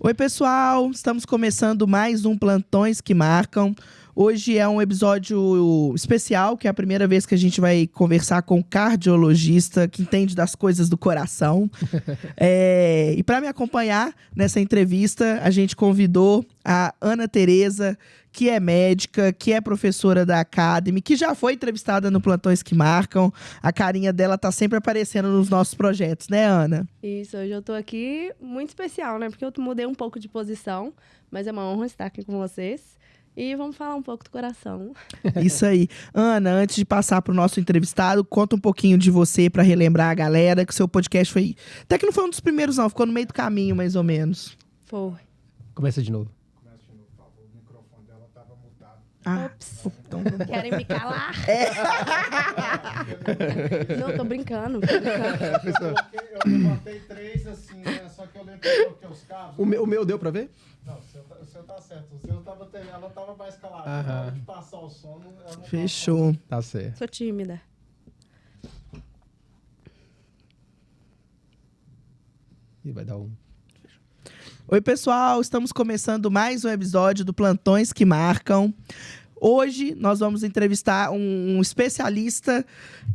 Oi, pessoal! Estamos começando mais um Plantões que Marcam. Hoje é um episódio especial, que é a primeira vez que a gente vai conversar com um cardiologista que entende das coisas do coração. E para me acompanhar nessa entrevista, a gente convidou a Ana Tereza, que é médica, que é professora da Academy, que já foi entrevistada no Plantões que Marcam. A carinha dela tá sempre aparecendo nos nossos projetos, né, Ana? Isso, hoje eu tô aqui muito especial, né? Porque eu mudei um pouco de posição, mas é uma honra estar aqui com vocês. E vamos falar um pouco do coração. Isso aí. Ana, antes de passar pro nosso entrevistado, conta um pouquinho de você para relembrar a galera que o seu podcast foi... Até que não foi um dos primeiros, não. Ficou no meio do caminho, mais ou menos. Foi. Começa de novo. O microfone dela estava mutado. Ops. Então... Querem me calar? Não, tô brincando. Eu levantei 3 assim, né? Só que eu troquei os cabos. O meu deu pra ver? Não, o seu tá certo. O seu ela tava mais calada. Aham. Na hora de passar o som, ela não Fechou. Tá certo. Sou tímida. E vai dar um... Oi, pessoal. Estamos começando mais um episódio do Plantões que Marcam. Hoje nós vamos entrevistar um especialista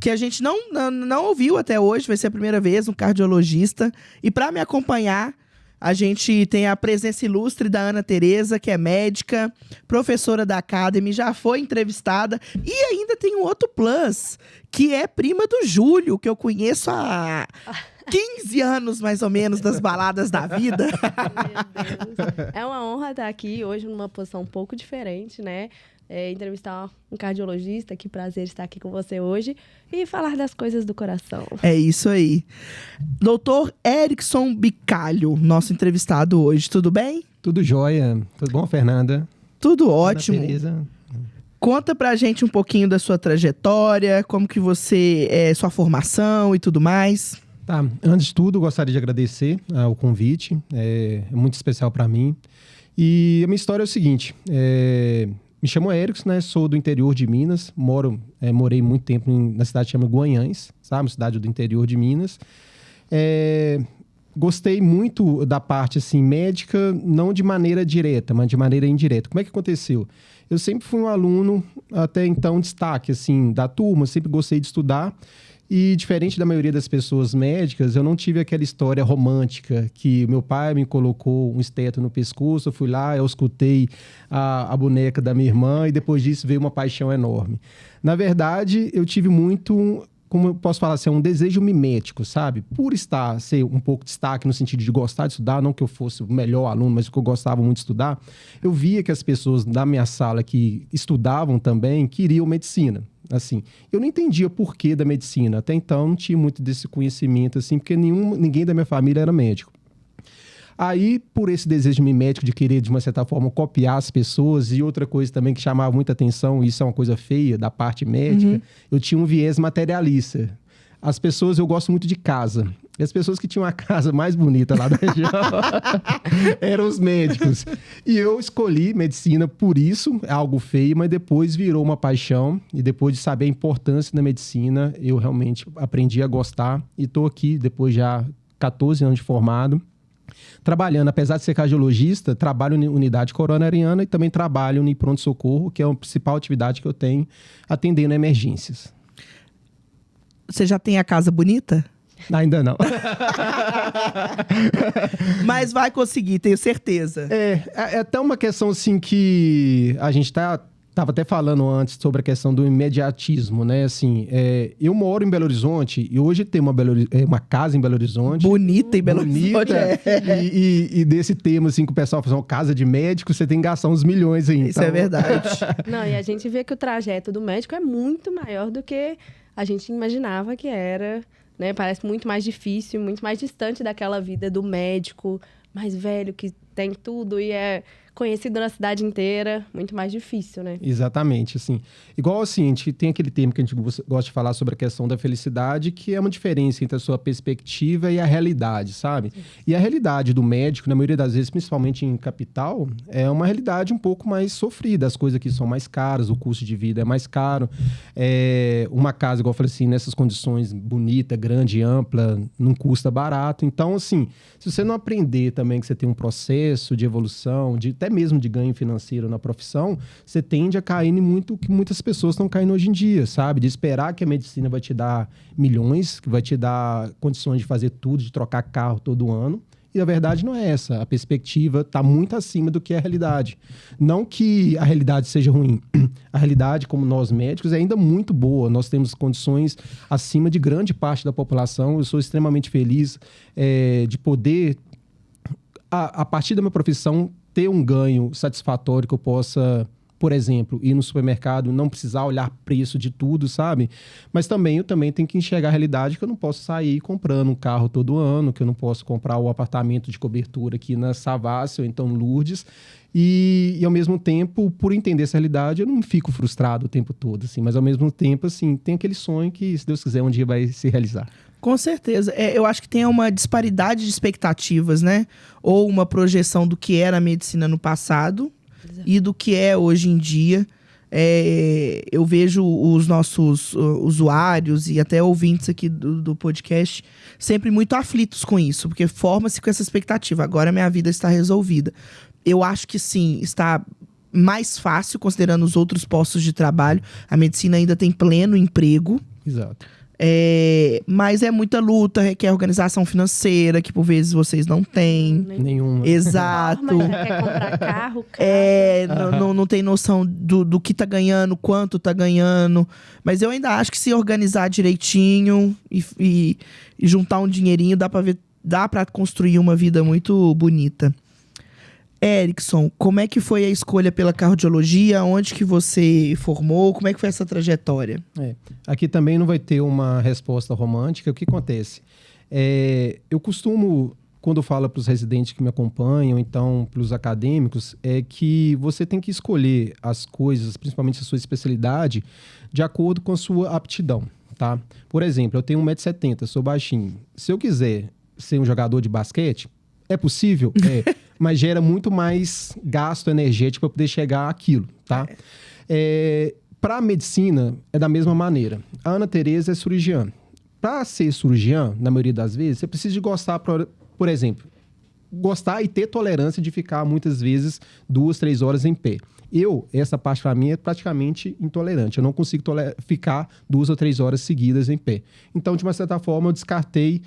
que a gente não ouviu até hoje, vai ser a primeira vez, um cardiologista. E para me acompanhar, a gente tem a presença ilustre da Ana Tereza, que é médica, professora da Academy, já foi entrevistada. E ainda tem um outro plus, que é prima do Júlio, que eu conheço há 15 anos, mais ou menos, das baladas da vida. Meu Deus. É uma honra estar aqui hoje numa posição um pouco diferente, né? Entrevistar um cardiologista, que prazer estar aqui com você hoje e falar das coisas do coração. É isso aí. Doutor Erickson Bicalho, nosso entrevistado hoje, tudo bem? Tudo jóia. Tudo bom, Fernanda? Tudo ótimo. Ana Tereza. Conta pra gente um pouquinho da sua trajetória, como que você, sua formação e tudo mais. Tá, antes de tudo, gostaria de agradecer o convite. É muito especial para mim. E a minha história é o seguinte. Me chamo Erickson, né? Sou do interior de Minas. Morei muito tempo na cidade que chama Guanhães, sabe? Uma cidade do interior de Minas. Gostei muito da parte assim, médica, não de maneira direta, mas de maneira indireta. Como é que aconteceu? Eu sempre fui um aluno, até então, destaque assim, da turma. Sempre gostei de estudar. E, diferente da maioria das pessoas médicas, eu não tive aquela história romântica que meu pai me colocou um esteto no pescoço, eu fui lá, eu escutei a boneca da minha irmã e depois disso veio uma paixão enorme. Na verdade, eu tive muito, como eu posso falar assim, um desejo mimético, sabe? Por ser um pouco destaque no sentido de gostar de estudar, não que eu fosse o melhor aluno, mas que eu gostava muito de estudar, eu via que as pessoas da minha sala que estudavam também queriam medicina. Assim, eu não entendia por que da medicina. Até então, não tinha muito desse conhecimento, assim, porque ninguém da minha família era médico. Aí, por esse desejo mimético de querer, de uma certa forma, copiar as pessoas, e outra coisa também que chamava muita atenção, e isso é uma coisa feia da parte médica, eu tinha um viés materialista. As pessoas, eu gosto muito de casa. E as pessoas que tinham a casa mais bonita lá da região eram os médicos. E eu escolhi medicina por isso, é algo feio, mas depois virou uma paixão. E depois de saber a importância da medicina, eu realmente aprendi a gostar. E estou aqui, depois já 14 anos de formado, trabalhando. Apesar de ser cardiologista, trabalho em unidade coronariana e também trabalho em pronto-socorro, que é a principal atividade que eu tenho, atendendo emergências. Você já tem a casa bonita? Ainda não. Mas vai conseguir, tenho certeza. É até uma questão assim que a gente tava até falando antes sobre a questão do imediatismo, né? Assim, eu moro em Belo Horizonte e hoje tem uma casa em Belo Horizonte. Bonita em Belo Horizonte. E desse tema, assim, que o pessoal fala, casa de médico, você tem que gastar uns milhões aí. Isso é verdade. Não, e a gente vê que o trajeto do médico é muito maior do que a gente imaginava que era, né? Parece muito mais difícil, muito mais distante daquela vida do médico mais velho, que tem tudo e é conhecido na cidade inteira, muito mais difícil, né? Exatamente, assim. Igual assim, a gente tem aquele termo que a gente gosta de falar sobre a questão da felicidade, que é uma diferença entre a sua perspectiva e a realidade, sabe? E a realidade do médico, na maioria das vezes, principalmente em capital, é uma realidade um pouco mais sofrida. As coisas aqui são mais caras, o custo de vida é mais caro. Uma casa, igual eu falei assim, nessas condições bonita, grande, ampla, não custa barato. Então, assim, se você não aprender também que você tem um processo de evolução, até mesmo de ganho financeiro na profissão, você tende a cair em muito que muitas pessoas estão caindo hoje em dia, sabe? De esperar que a medicina vai te dar milhões, que vai te dar condições de fazer tudo, de trocar carro todo ano. E a verdade não é essa. A perspectiva está muito acima do que é a realidade. Não que a realidade seja ruim. A realidade, como nós médicos, é ainda muito boa. Nós temos condições acima de grande parte da população. Eu sou extremamente feliz de poder, a partir da minha profissão, ter um ganho satisfatório que eu possa, por exemplo, ir no supermercado, não precisar olhar preço de tudo, sabe? Mas também eu também tenho que enxergar a realidade que eu não posso sair comprando um carro todo ano, que eu não posso comprar o apartamento de cobertura aqui na Savassi ou então Lourdes. E ao mesmo tempo, por entender essa realidade, eu não fico frustrado o tempo todo, assim. Mas ao mesmo tempo, assim, tem aquele sonho que, se Deus quiser, um dia vai se realizar. Com certeza. Eu acho que tem uma disparidade de expectativas, né? Ou uma projeção do que era a medicina no passado e do que é hoje em dia. Eu vejo os nossos usuários e até ouvintes aqui do podcast sempre muito aflitos com isso, porque forma-se com essa expectativa. Agora minha vida está resolvida. Eu acho que sim, está mais fácil considerando os outros postos de trabalho. A medicina ainda tem pleno emprego. Exato. Mas é muita luta, requer organização financeira, que por vezes vocês não têm. Nenhuma. Exato. Mas já quer comprar carro, Não tem noção do que tá ganhando, quanto tá ganhando. Mas eu ainda acho que se organizar direitinho e juntar um dinheirinho, dá pra construir uma vida muito bonita. Erickson, como é que foi a escolha pela cardiologia? Onde que você formou? Como é que foi essa trajetória? Aqui também não vai ter uma resposta romântica. O que acontece? Eu costumo, quando eu falo para os residentes que me acompanham, então para os acadêmicos, é que você tem que escolher as coisas, principalmente a sua especialidade, de acordo com a sua aptidão, tá? Por exemplo, eu tenho 1,70 m, sou baixinho. Se eu quiser ser um jogador de basquete, é possível? Mas gera muito mais gasto energético para poder chegar àquilo, tá? Para a medicina, é da mesma maneira. A Ana Tereza é cirurgiã. Para ser cirurgiã, na maioria das vezes, você precisa de gostar, por exemplo, gostar e ter tolerância de ficar, muitas vezes, 2, 3 horas em pé. Essa parte para mim é praticamente intolerante. Eu não consigo ficar 2 ou 3 horas seguidas em pé. Então, de uma certa forma, eu descartei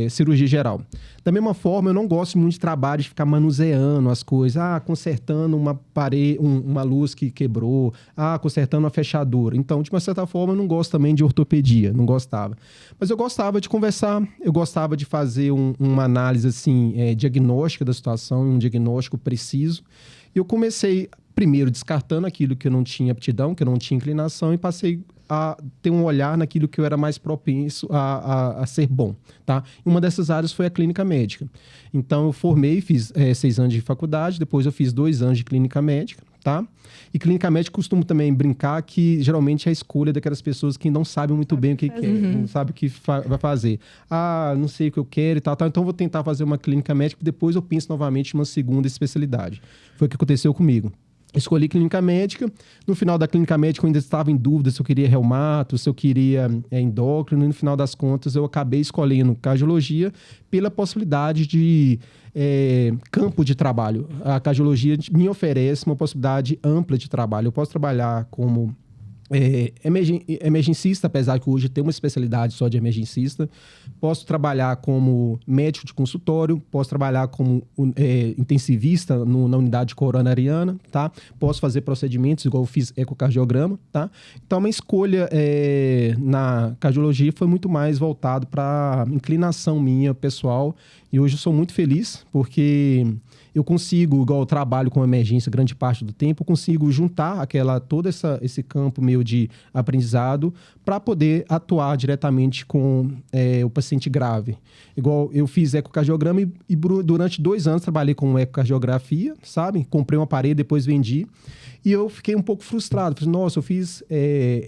cirurgia geral. Da mesma forma, eu não gosto muito de trabalho de ficar manuseando as coisas, consertando uma parede, uma luz que quebrou, consertando uma fechadura. Então, de uma certa forma, eu não gosto também de ortopedia, não gostava. Mas eu gostava de conversar, eu gostava de fazer uma análise assim, diagnóstica da situação, um diagnóstico preciso. E eu comecei, primeiro, descartando aquilo que eu não tinha aptidão, que eu não tinha inclinação, e passei a ter um olhar naquilo que eu era mais propenso a ser bom, tá? Uma dessas áreas foi a clínica médica. Então, eu formei, fiz 6 anos de faculdade, depois eu fiz 2 anos de clínica médica, tá? E clínica médica, costumo também brincar que geralmente é a escolha daquelas pessoas que não sabem muito bem o que quer, não sabem o que vai fazer. Não sei o que eu quero e tal, então vou tentar fazer uma clínica médica e depois eu penso novamente em uma segunda especialidade. Foi o que aconteceu comigo. Escolhi clínica médica. No final da clínica médica eu ainda estava em dúvida se eu queria reumato, se eu queria endócrino. E no final das contas eu acabei escolhendo cardiologia pela possibilidade de campo de trabalho. A cardiologia me oferece uma possibilidade ampla de trabalho. Eu posso trabalhar como emergencista, apesar que hoje tem uma especialidade só de emergencista. Posso trabalhar como médico de consultório, posso trabalhar como intensivista na unidade coronariana, tá? Posso fazer procedimentos, igual eu fiz ecocardiograma, tá? Então, a minha escolha na cardiologia foi muito mais voltado para inclinação minha, pessoal. E hoje eu sou muito feliz, porque eu consigo, igual eu trabalho com emergência grande parte do tempo, eu consigo juntar todo esse campo meu de aprendizado para poder atuar diretamente com o paciente grave. Igual eu fiz ecocardiograma e durante 2 anos trabalhei com ecocardiografia, sabe? Comprei um aparelho, depois vendi. E eu fiquei um pouco frustrado. Falei, nossa, eu fiz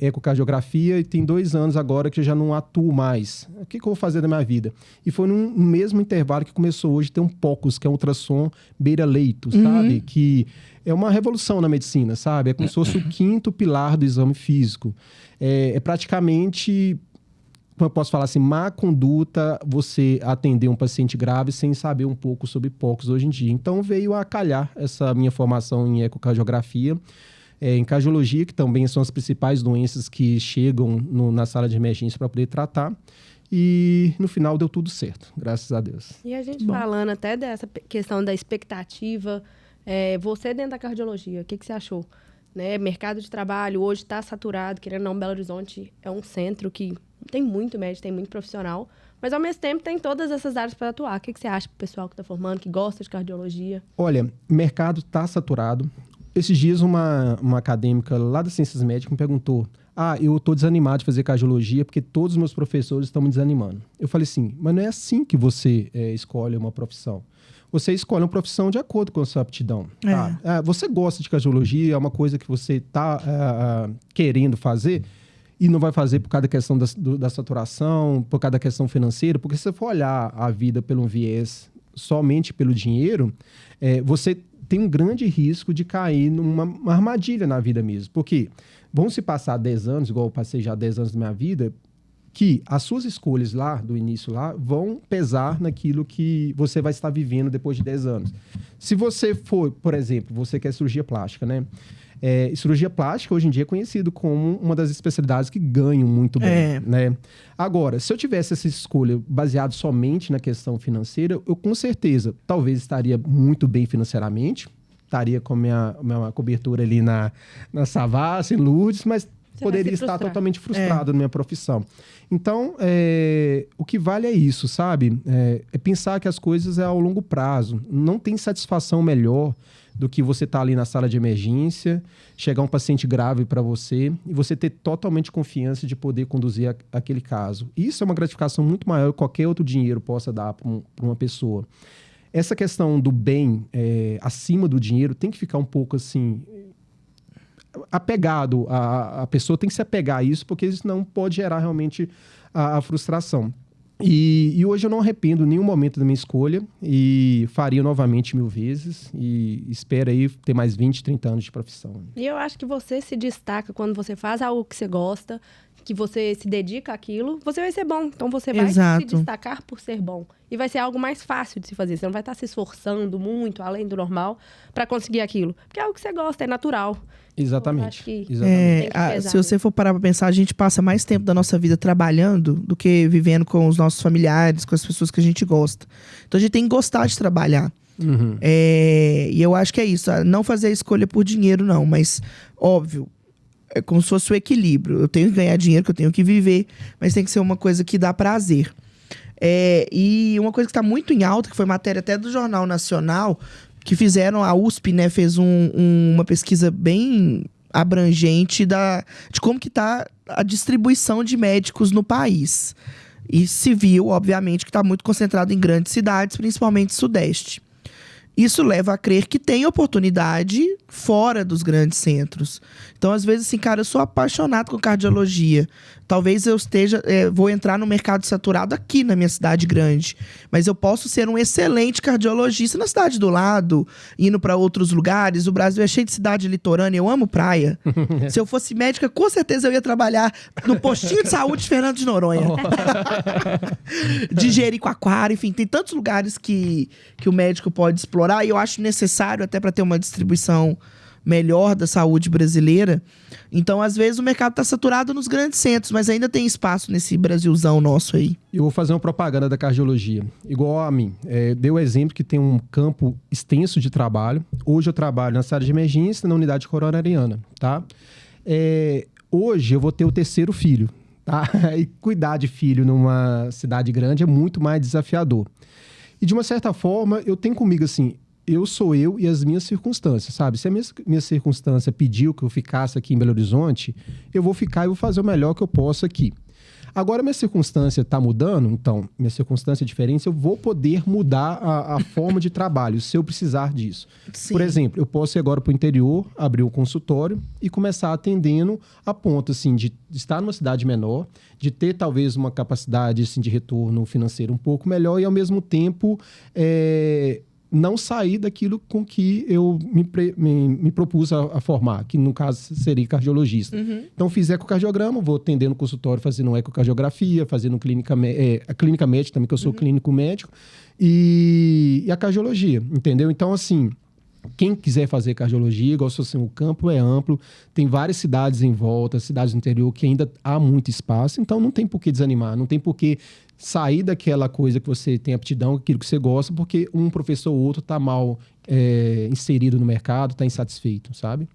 ecocardiografia e tem 2 anos agora que eu já não atuo mais. O que eu vou fazer da minha vida? E foi no mesmo intervalo que começou hoje ter um POCUS, que é um ultrassom beira-leito, sabe? Que é uma revolução na medicina, sabe? É como se fosse o 5º pilar do exame físico. É praticamente, como eu posso falar assim, má conduta você atender um paciente grave sem saber um pouco sobre POCUS hoje em dia. Então veio a calhar essa minha formação em ecocardiografia, em cardiologia, que também são as principais doenças que chegam na sala de emergência para poder tratar. E no final deu tudo certo, graças a Deus. E a gente falando até dessa questão da expectativa, você dentro da cardiologia, o que você achou? Né? Mercado de trabalho hoje está saturado, querendo ou não, Belo Horizonte é um centro que tem muito médico, tem muito profissional, mas ao mesmo tempo tem todas essas áreas para atuar. O que você acha para o pessoal que está formando, que gosta de cardiologia? Olha, mercado está saturado. Esses dias uma acadêmica lá das Ciências Médicas me perguntou: eu estou desanimado de fazer cardiologia porque todos os meus professores estão me desanimando. Eu falei assim, mas não é assim que você escolhe uma profissão. Você escolhe uma profissão de acordo com a sua aptidão. Tá? Você gosta de cardiologia, é uma coisa que você está querendo fazer e não vai fazer por causa da questão da saturação, por causa da questão financeira, porque se você for olhar a vida pelo viés somente pelo dinheiro, você tem um grande risco de cair numa armadilha na vida mesmo. Porque vão se passar 10 anos, igual eu passei já 10 anos da minha vida, que as suas escolhas lá, do início lá, vão pesar naquilo que você vai estar vivendo depois de 10 anos. Se você for, por exemplo, você quer cirurgia plástica, né? Cirurgia plástica hoje em dia é conhecido como uma das especialidades que ganham muito bem, né? Agora, se eu tivesse essa escolha baseada somente na questão financeira, eu com certeza talvez estaria muito bem financeiramente, estaria com a minha cobertura ali na Savassi, em Lourdes, mas poderia estar totalmente frustrado na minha profissão. Então, o que vale é isso, sabe? É pensar que as coisas é ao longo prazo. Não tem satisfação melhor do que você estar ali na sala de emergência, chegar um paciente grave para você e você ter totalmente confiança de poder conduzir aquele caso. Isso é uma gratificação muito maior que qualquer outro dinheiro possa dar para uma pessoa. Essa questão do bem acima do dinheiro tem que ficar um pouco assim apegado. A pessoa tem que se apegar a isso, porque isso não pode gerar realmente a frustração. E hoje eu não arrependo nenhum momento da minha escolha e faria novamente 1000 vezes e espero aí ter mais 20, 30 anos de profissão. E eu acho que você se destaca quando você faz algo que você gosta, que você se dedica àquilo, você vai ser bom. Então você vai se destacar por ser bom. E vai ser algo mais fácil de se fazer. Você não vai estar se esforçando muito, além do normal, para conseguir aquilo. Porque é algo que você gosta, é natural. Exatamente. Se você for parar pra pensar, a gente passa mais tempo da nossa vida trabalhando do que vivendo com os nossos familiares, com as pessoas que a gente gosta. Então a gente tem que gostar de trabalhar. E eu acho que é isso. Não fazer a escolha por dinheiro, não. Mas, óbvio, é como se fosse o equilíbrio. Eu tenho que ganhar dinheiro, que eu tenho que viver. Mas tem que ser uma coisa que dá prazer. E uma coisa que está muito em alta, que foi matéria até do Jornal Nacional, que fizeram, a USP, né, fez uma pesquisa bem abrangente de como que está a distribuição de médicos no país. E se viu, obviamente, que está muito concentrado em grandes cidades, principalmente Sudeste. Isso leva a crer que tem oportunidade fora dos grandes centros. Então, às vezes, assim, cara, eu sou apaixonado com cardiologia. Talvez eu vou entrar no mercado saturado aqui na minha cidade grande. Mas eu posso ser um excelente cardiologista na cidade do lado, indo para outros lugares. O Brasil é cheio de cidade litorânea, eu amo praia. Se eu fosse médica, com certeza eu ia trabalhar no postinho de saúde de Fernando de Noronha. De Jericoacoara, enfim, tem tantos lugares que o médico pode explorar. E eu acho necessário até para ter uma distribuição melhor da saúde brasileira. Então, às vezes, o mercado está saturado nos grandes centros, mas ainda tem espaço nesse Brasilzão nosso aí. Eu vou fazer uma propaganda da cardiologia. Igual a mim. Deu exemplo que tem um campo extenso de trabalho. Hoje eu trabalho na sala de emergência, na unidade coronariana, tá? Hoje eu vou ter o 3º filho, tá? E cuidar de filho numa cidade grande é muito mais desafiador. E, de uma certa forma, eu tenho comigo assim, eu sou eu e as minhas circunstâncias, sabe? Se a minha circunstância pediu que eu ficasse aqui em Belo Horizonte, eu vou ficar e vou fazer o melhor que eu posso aqui. Agora, minha circunstância está mudando, então, minha circunstância é diferente, eu vou poder mudar a forma de trabalho, se eu precisar disso. Sim. Por exemplo, eu posso ir agora para o interior, abrir um consultório e começar atendendo a ponto, assim, de estar numa cidade menor, de ter, talvez, uma capacidade, assim, de retorno financeiro um pouco melhor e, ao mesmo tempo, não sair daquilo com que eu me propus a formar, que no caso seria cardiologista. Então, fiz ecocardiograma, vou atender no consultório fazendo ecocardiografia, fazendo a clínica médica também, que eu sou clínico médico, e a cardiologia, entendeu? Então, assim, quem quiser fazer cardiologia, igual se assim, o campo é amplo, tem várias cidades em volta, cidades do interior, que ainda há muito espaço, então não tem por que desanimar, não tem por que sair daquela coisa que você tem aptidão, aquilo que você gosta, porque um professor ou outro está mal inserido no mercado, está insatisfeito, sabe?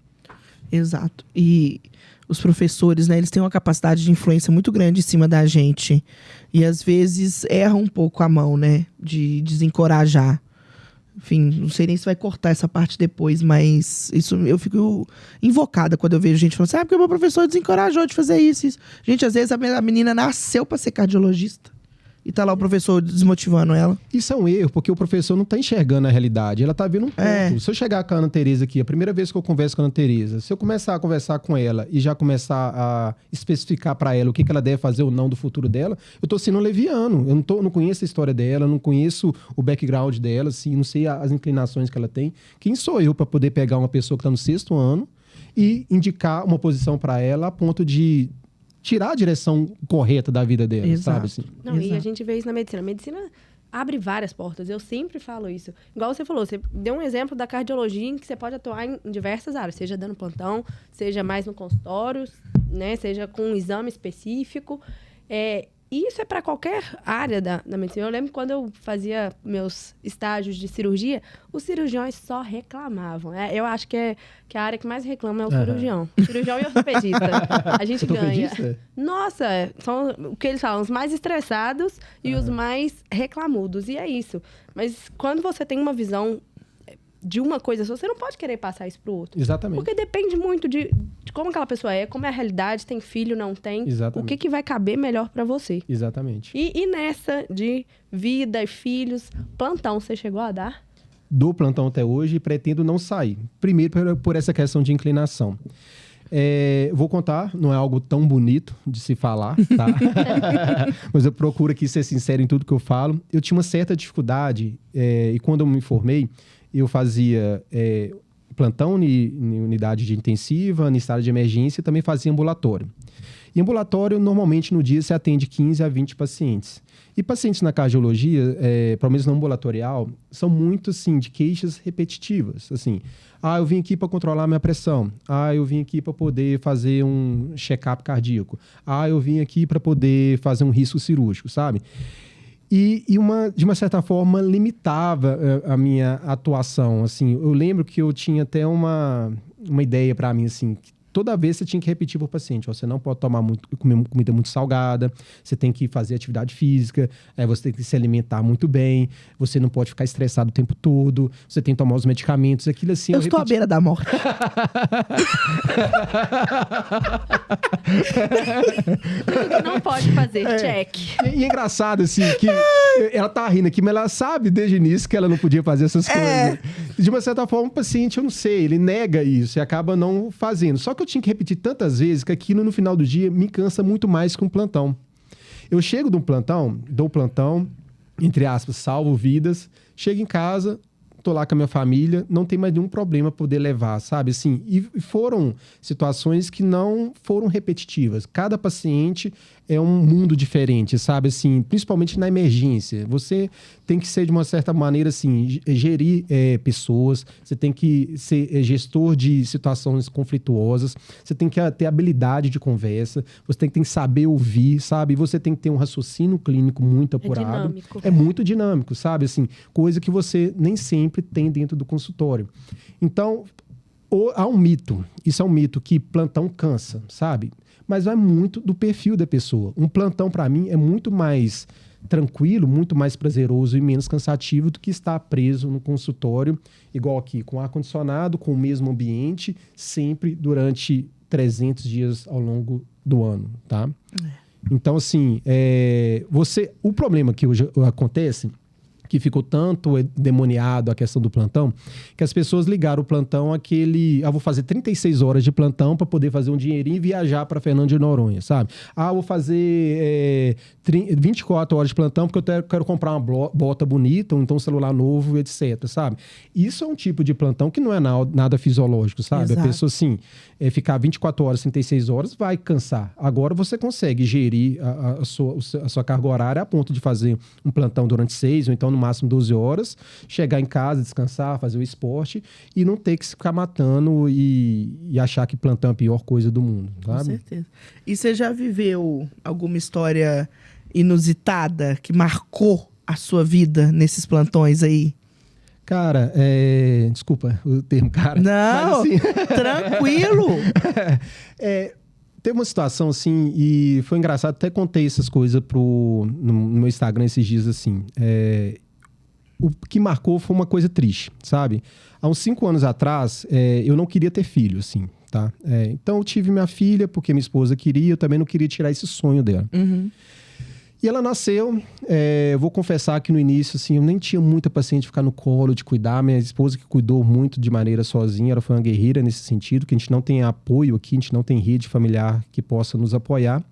Exato. E os professores, né, eles têm uma capacidade de influência muito grande em cima da gente. E às vezes erram um pouco a mão, né, de desencorajar. Enfim, não sei nem se vai cortar essa parte depois, mas isso eu fico invocada quando eu vejo gente falando assim, porque o meu professor desencorajou de fazer isso. Gente, às vezes a menina nasceu para ser cardiologista. E tá lá o professor desmotivando ela. Isso é um erro, porque o professor não tá enxergando a realidade. Ela tá vendo um ponto. Se eu chegar com a Ana Tereza aqui, a primeira vez que eu converso com a Ana Tereza, se eu começar a conversar com ela e já começar a especificar para ela o que ela deve fazer ou não do futuro dela, eu tô sendo leviano. Eu não conheço a história dela, não conheço o background dela, assim, não sei as inclinações que ela tem. Quem sou eu para poder pegar uma pessoa que tá no 6º ano e indicar uma posição para ela a ponto de tirar a direção correta da vida dela, sabe? Assim. Não, e a gente vê isso na medicina. A medicina abre várias portas. Eu sempre falo isso. Igual você falou, você deu um exemplo da cardiologia em que você pode atuar em diversas áreas, seja dando plantão, seja mais no consultório, né? Seja com um exame específico. Isso é para qualquer área da medicina. Eu lembro quando eu fazia meus estágios de cirurgia, os cirurgiões só reclamavam. Eu acho que a área que mais reclama é o cirurgião. Cirurgião e ortopedista. A gente ganha. Nossa, são o que eles falam, os mais estressados e os mais reclamudos. E é isso. Mas quando você tem uma visão de uma coisa só, você não pode querer passar isso pro outro. Exatamente. Porque depende muito de como aquela pessoa é, como é a realidade, tem filho, não tem. Exatamente. O que vai caber melhor para você. Exatamente. E nessa de vida e filhos, plantão, você chegou a dar? Dou plantão até hoje e pretendo não sair. Primeiro, por essa questão de inclinação. Vou contar, não é algo tão bonito de se falar, tá? Mas eu procuro aqui ser sincero em tudo que eu falo. Eu tinha uma certa dificuldade, e quando eu me formei, eu fazia plantão em unidade de intensiva, em sala de emergência, e também fazia ambulatório. Em ambulatório, normalmente, no dia, se atende 15 a 20 pacientes. E pacientes na cardiologia, pelo menos no ambulatorial, são muito, assim, de queixas repetitivas. Assim, eu vim aqui para controlar minha pressão. Eu vim aqui para poder fazer um check-up cardíaco. Eu vim aqui para poder fazer um risco cirúrgico, sabe? E de uma certa forma, limitava a minha atuação, assim. Eu lembro que eu tinha até uma ideia para mim, assim, que toda vez você tinha que repetir para o paciente, você não pode comer comida muito salgada, você tem que fazer atividade física, você tem que se alimentar muito bem, você não pode ficar estressado o tempo todo, você tem que tomar os medicamentos, aquilo assim... Eu estou à beira da morte. Não pode fazer, check. E é engraçado, assim, que ela tá rindo aqui, mas ela sabe desde o início que ela não podia fazer essas coisas. De uma certa forma, o paciente, eu não sei, ele nega isso e acaba não fazendo. Só que eu tinha que repetir tantas vezes que aquilo no final do dia me cansa muito mais que um plantão. Eu chego de um plantão, dou plantão, entre aspas, salvo vidas, chego em casa, tô lá com a minha família, não tem mais nenhum problema poder levar, sabe? Assim, e foram situações que não foram repetitivas. Cada paciente é um mundo diferente, sabe? Assim, principalmente na emergência. Você tem que ser, de uma certa maneira, assim, gerir pessoas, você tem que ser gestor de situações conflituosas, você tem que ter habilidade de conversa, você tem que saber ouvir, sabe? Você tem que ter um raciocínio clínico muito apurado. Dinâmico. É muito dinâmico, sabe? Assim, coisa que você nem sempre tem dentro do consultório. Então, há um mito, isso é um mito, que plantão cansa, sabe? Mas vai muito do perfil da pessoa. Um plantão, para mim, é muito mais tranquilo, muito mais prazeroso e menos cansativo do que estar preso no consultório, igual aqui, com ar-condicionado, com o mesmo ambiente, sempre durante 300 dias ao longo do ano, tá? Então, assim, o problema que hoje acontece, que ficou tanto demoniado a questão do plantão, que as pessoas ligaram o plantão àquele... vou fazer 36 horas de plantão para poder fazer um dinheirinho e viajar para Fernando de Noronha, sabe? Vou fazer 24 horas de plantão porque eu quero comprar uma bota bonita, ou então um celular novo, etc, sabe? Isso é um tipo de plantão que não é nada fisiológico, sabe? Exato. A pessoa, assim, ficar 24 horas, 36 horas, vai cansar. Agora você consegue gerir a sua carga horária a ponto de fazer um plantão durante 6 ou então no máximo 12 horas, chegar em casa, descansar, fazer o esporte e não ter que se ficar matando e achar que plantão é a pior coisa do mundo, sabe? Com certeza. E você já viveu alguma história inusitada que marcou a sua vida nesses plantões aí? Cara, desculpa o termo cara. Não, mas, assim, tranquilo. Teve uma situação, assim, e foi engraçado, até contei essas coisas no meu Instagram esses dias, assim. O que marcou foi uma coisa triste, sabe? Há uns 5 anos atrás, eu não queria ter filho, assim, tá? Então, eu tive minha filha porque minha esposa queria, eu também não queria tirar esse sonho dela. Uhum. E ela nasceu, vou confessar que no início, assim, eu nem tinha muita paciência de ficar no colo, de cuidar. Minha esposa que cuidou muito de maneira sozinha, ela foi uma guerreira nesse sentido, que a gente não tem apoio aqui, a gente não tem rede familiar que possa nos apoiar.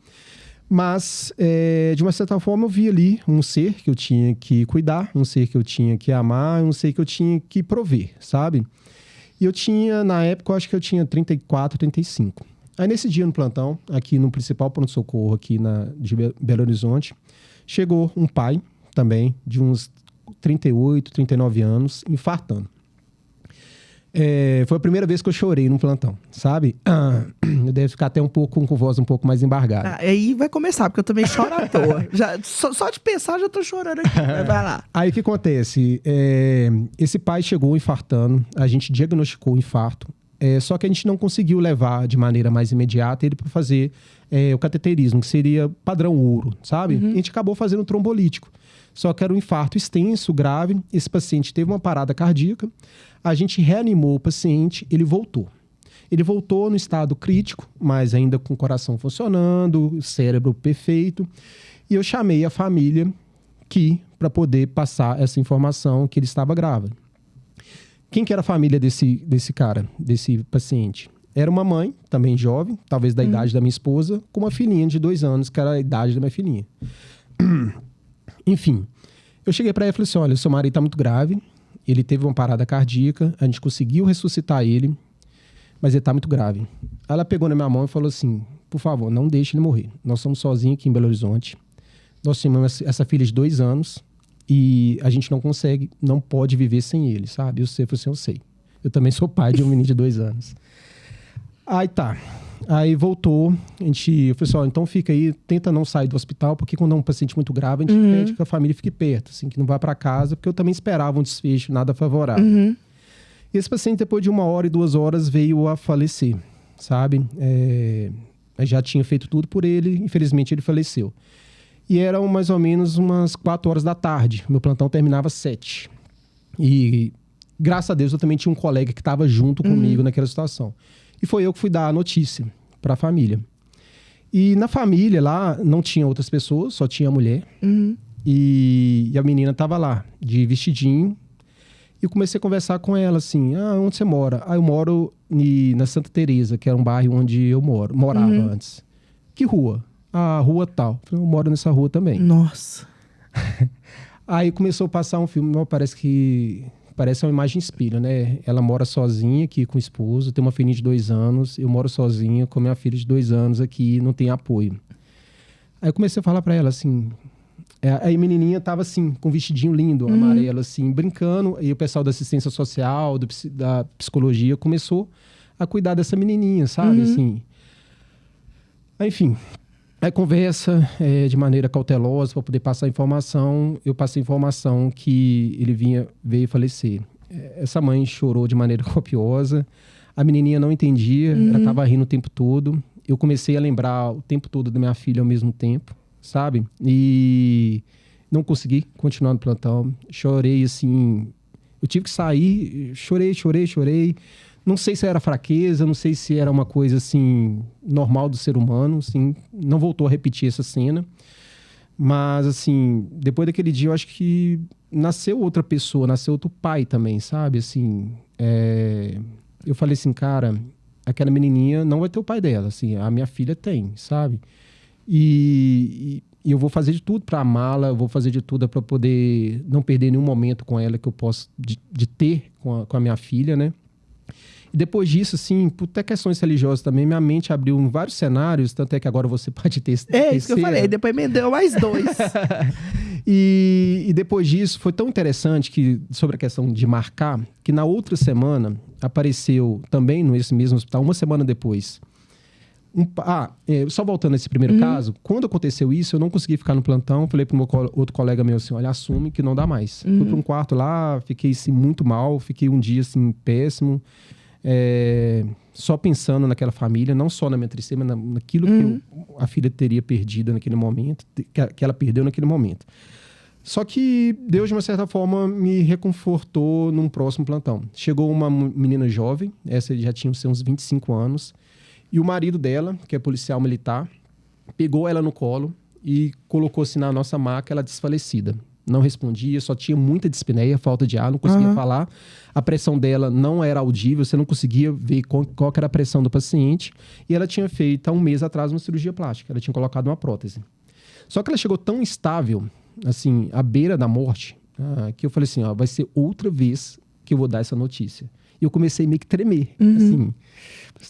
Mas, de uma certa forma, eu vi ali um ser que eu tinha que cuidar, um ser que eu tinha que amar, um ser que eu tinha que prover, sabe? E eu tinha, na época, eu acho que eu tinha 34, 35. Aí, nesse dia no plantão, aqui no principal pronto-socorro aqui de Belo Horizonte, chegou um pai também, de uns 38, 39 anos, infartando. Foi a primeira vez que eu chorei no plantão, sabe? Eu devo ficar até um pouco com voz um pouco mais embargada. Aí vai começar, porque eu também choro à toa. Só de pensar, já tô chorando aqui. Vai lá. Aí o que acontece? Esse pai chegou infartando, a gente diagnosticou o infarto, só que a gente não conseguiu levar de maneira mais imediata ele para fazer o cateterismo, que seria padrão ouro, sabe? Uhum. A gente acabou fazendo um trombolítico. Só que era um infarto extenso, grave. Esse paciente teve uma parada cardíaca. A gente reanimou o paciente, ele voltou. Ele voltou no estado crítico, mas ainda com o coração funcionando, cérebro perfeito. E eu chamei a família para poder passar essa informação que ele estava grave. Quem que era a família desse cara, desse paciente? Era uma mãe, também jovem, talvez da idade da minha esposa, com uma filhinha de 2 anos, que era a idade da minha filhinha. Enfim, eu cheguei para ela e falei assim, olha, seu marido está muito grave, ele teve uma parada cardíaca, a gente conseguiu ressuscitar ele, mas ele está muito grave. Ela pegou na minha mão e falou assim, por favor, não deixe ele morrer. Nós estamos sozinhos aqui em Belo Horizonte, nós temos essa filha de 2 anos e a gente não pode viver sem ele, sabe? Eu falei assim, eu sei. Eu também sou pai de um menino de 2 anos. Aí tá. Aí voltou, eu falei assim, então fica aí, tenta não sair do hospital, porque quando é um paciente muito grave, a gente pede que a família fique perto, assim, que não vá para casa, porque eu também esperava um desfecho nada favorável. Uhum. E esse paciente, depois de 1 hora e 2 horas, veio a falecer, sabe? Já tinha feito tudo por ele, infelizmente ele faleceu. E eram mais ou menos umas 4 horas da tarde, meu plantão terminava às 7. E graças a Deus eu também tinha um colega que estava junto comigo naquela situação. E foi eu que fui dar a notícia para a família. E na família lá não tinha outras pessoas, só tinha a mulher. Uhum. E a menina estava lá, de vestidinho. E eu comecei a conversar com ela assim, onde você mora? Eu moro na Santa Teresa, que era um bairro onde eu morava antes. Que rua? Rua tal. Eu moro nessa rua também. Nossa. Aí começou a passar um filme, parece uma imagem espelho, né? Ela mora sozinha aqui com o esposo, tem uma filhinha de 2 anos, eu moro sozinha com minha filha de 2 anos aqui, não tem apoio. Aí eu comecei a falar pra ela assim, aí a menininha tava assim, com um vestidinho lindo, amarelo assim, brincando, e o pessoal da assistência social, da psicologia começou a cuidar dessa menininha, sabe? Assim. Aí, enfim, aí conversa de maneira cautelosa para poder passar informação. Eu passei informação que ele veio falecer. Essa mãe chorou de maneira copiosa. A menininha não entendia, ela tava rindo o tempo todo. Eu comecei a lembrar o tempo todo da minha filha ao mesmo tempo, sabe? E não consegui continuar no plantão. Chorei, assim... Eu tive que sair, chorei. Não sei se era fraqueza, não sei se era uma coisa, assim, normal do ser humano, assim. Não voltou a repetir essa cena. Mas, assim, depois daquele dia, eu acho que nasceu outra pessoa, nasceu outro pai também, sabe? Assim, eu falei assim, cara, aquela menininha não vai ter o pai dela, assim, a minha filha tem, sabe? E eu vou fazer de tudo para amá-la, vou fazer de tudo para poder não perder nenhum momento com ela que eu posso de ter com a minha filha, né? E depois disso, assim, por até questões religiosas também, minha mente abriu em vários cenários, tanto é que agora você pode ter... É isso que eu falei, depois me deu mais 2. E depois disso, foi tão interessante que, sobre a questão de marcar, que na outra semana, apareceu também nesse mesmo hospital, uma semana depois... só voltando a esse primeiro caso, quando aconteceu isso, eu não consegui ficar no plantão, falei pro meu outro colega meu assim, olha, assume que não dá mais. Fui para um quarto lá, fiquei assim, muito mal, fiquei um dia assim, péssimo, só pensando naquela família, não só na minha tristeza, mas naquilo que a filha teria perdido naquele momento, que ela perdeu naquele momento. Só que Deus, de uma certa forma, me reconfortou num próximo plantão. Chegou uma menina jovem, essa já tinha uns 25 anos, e o marido dela, que é policial militar, pegou ela no colo e colocou-se na nossa maca, ela desfalecida. Não respondia, só tinha muita dispneia, falta de ar, não conseguia falar. A pressão dela não era audível, você não conseguia ver qual que era a pressão do paciente. E ela tinha feito, há um mês atrás, uma cirurgia plástica. Ela tinha colocado uma prótese. Só que ela chegou tão instável, assim, à beira da morte, que eu falei assim, vai ser outra vez que eu vou dar essa notícia. E eu comecei meio que tremer, assim.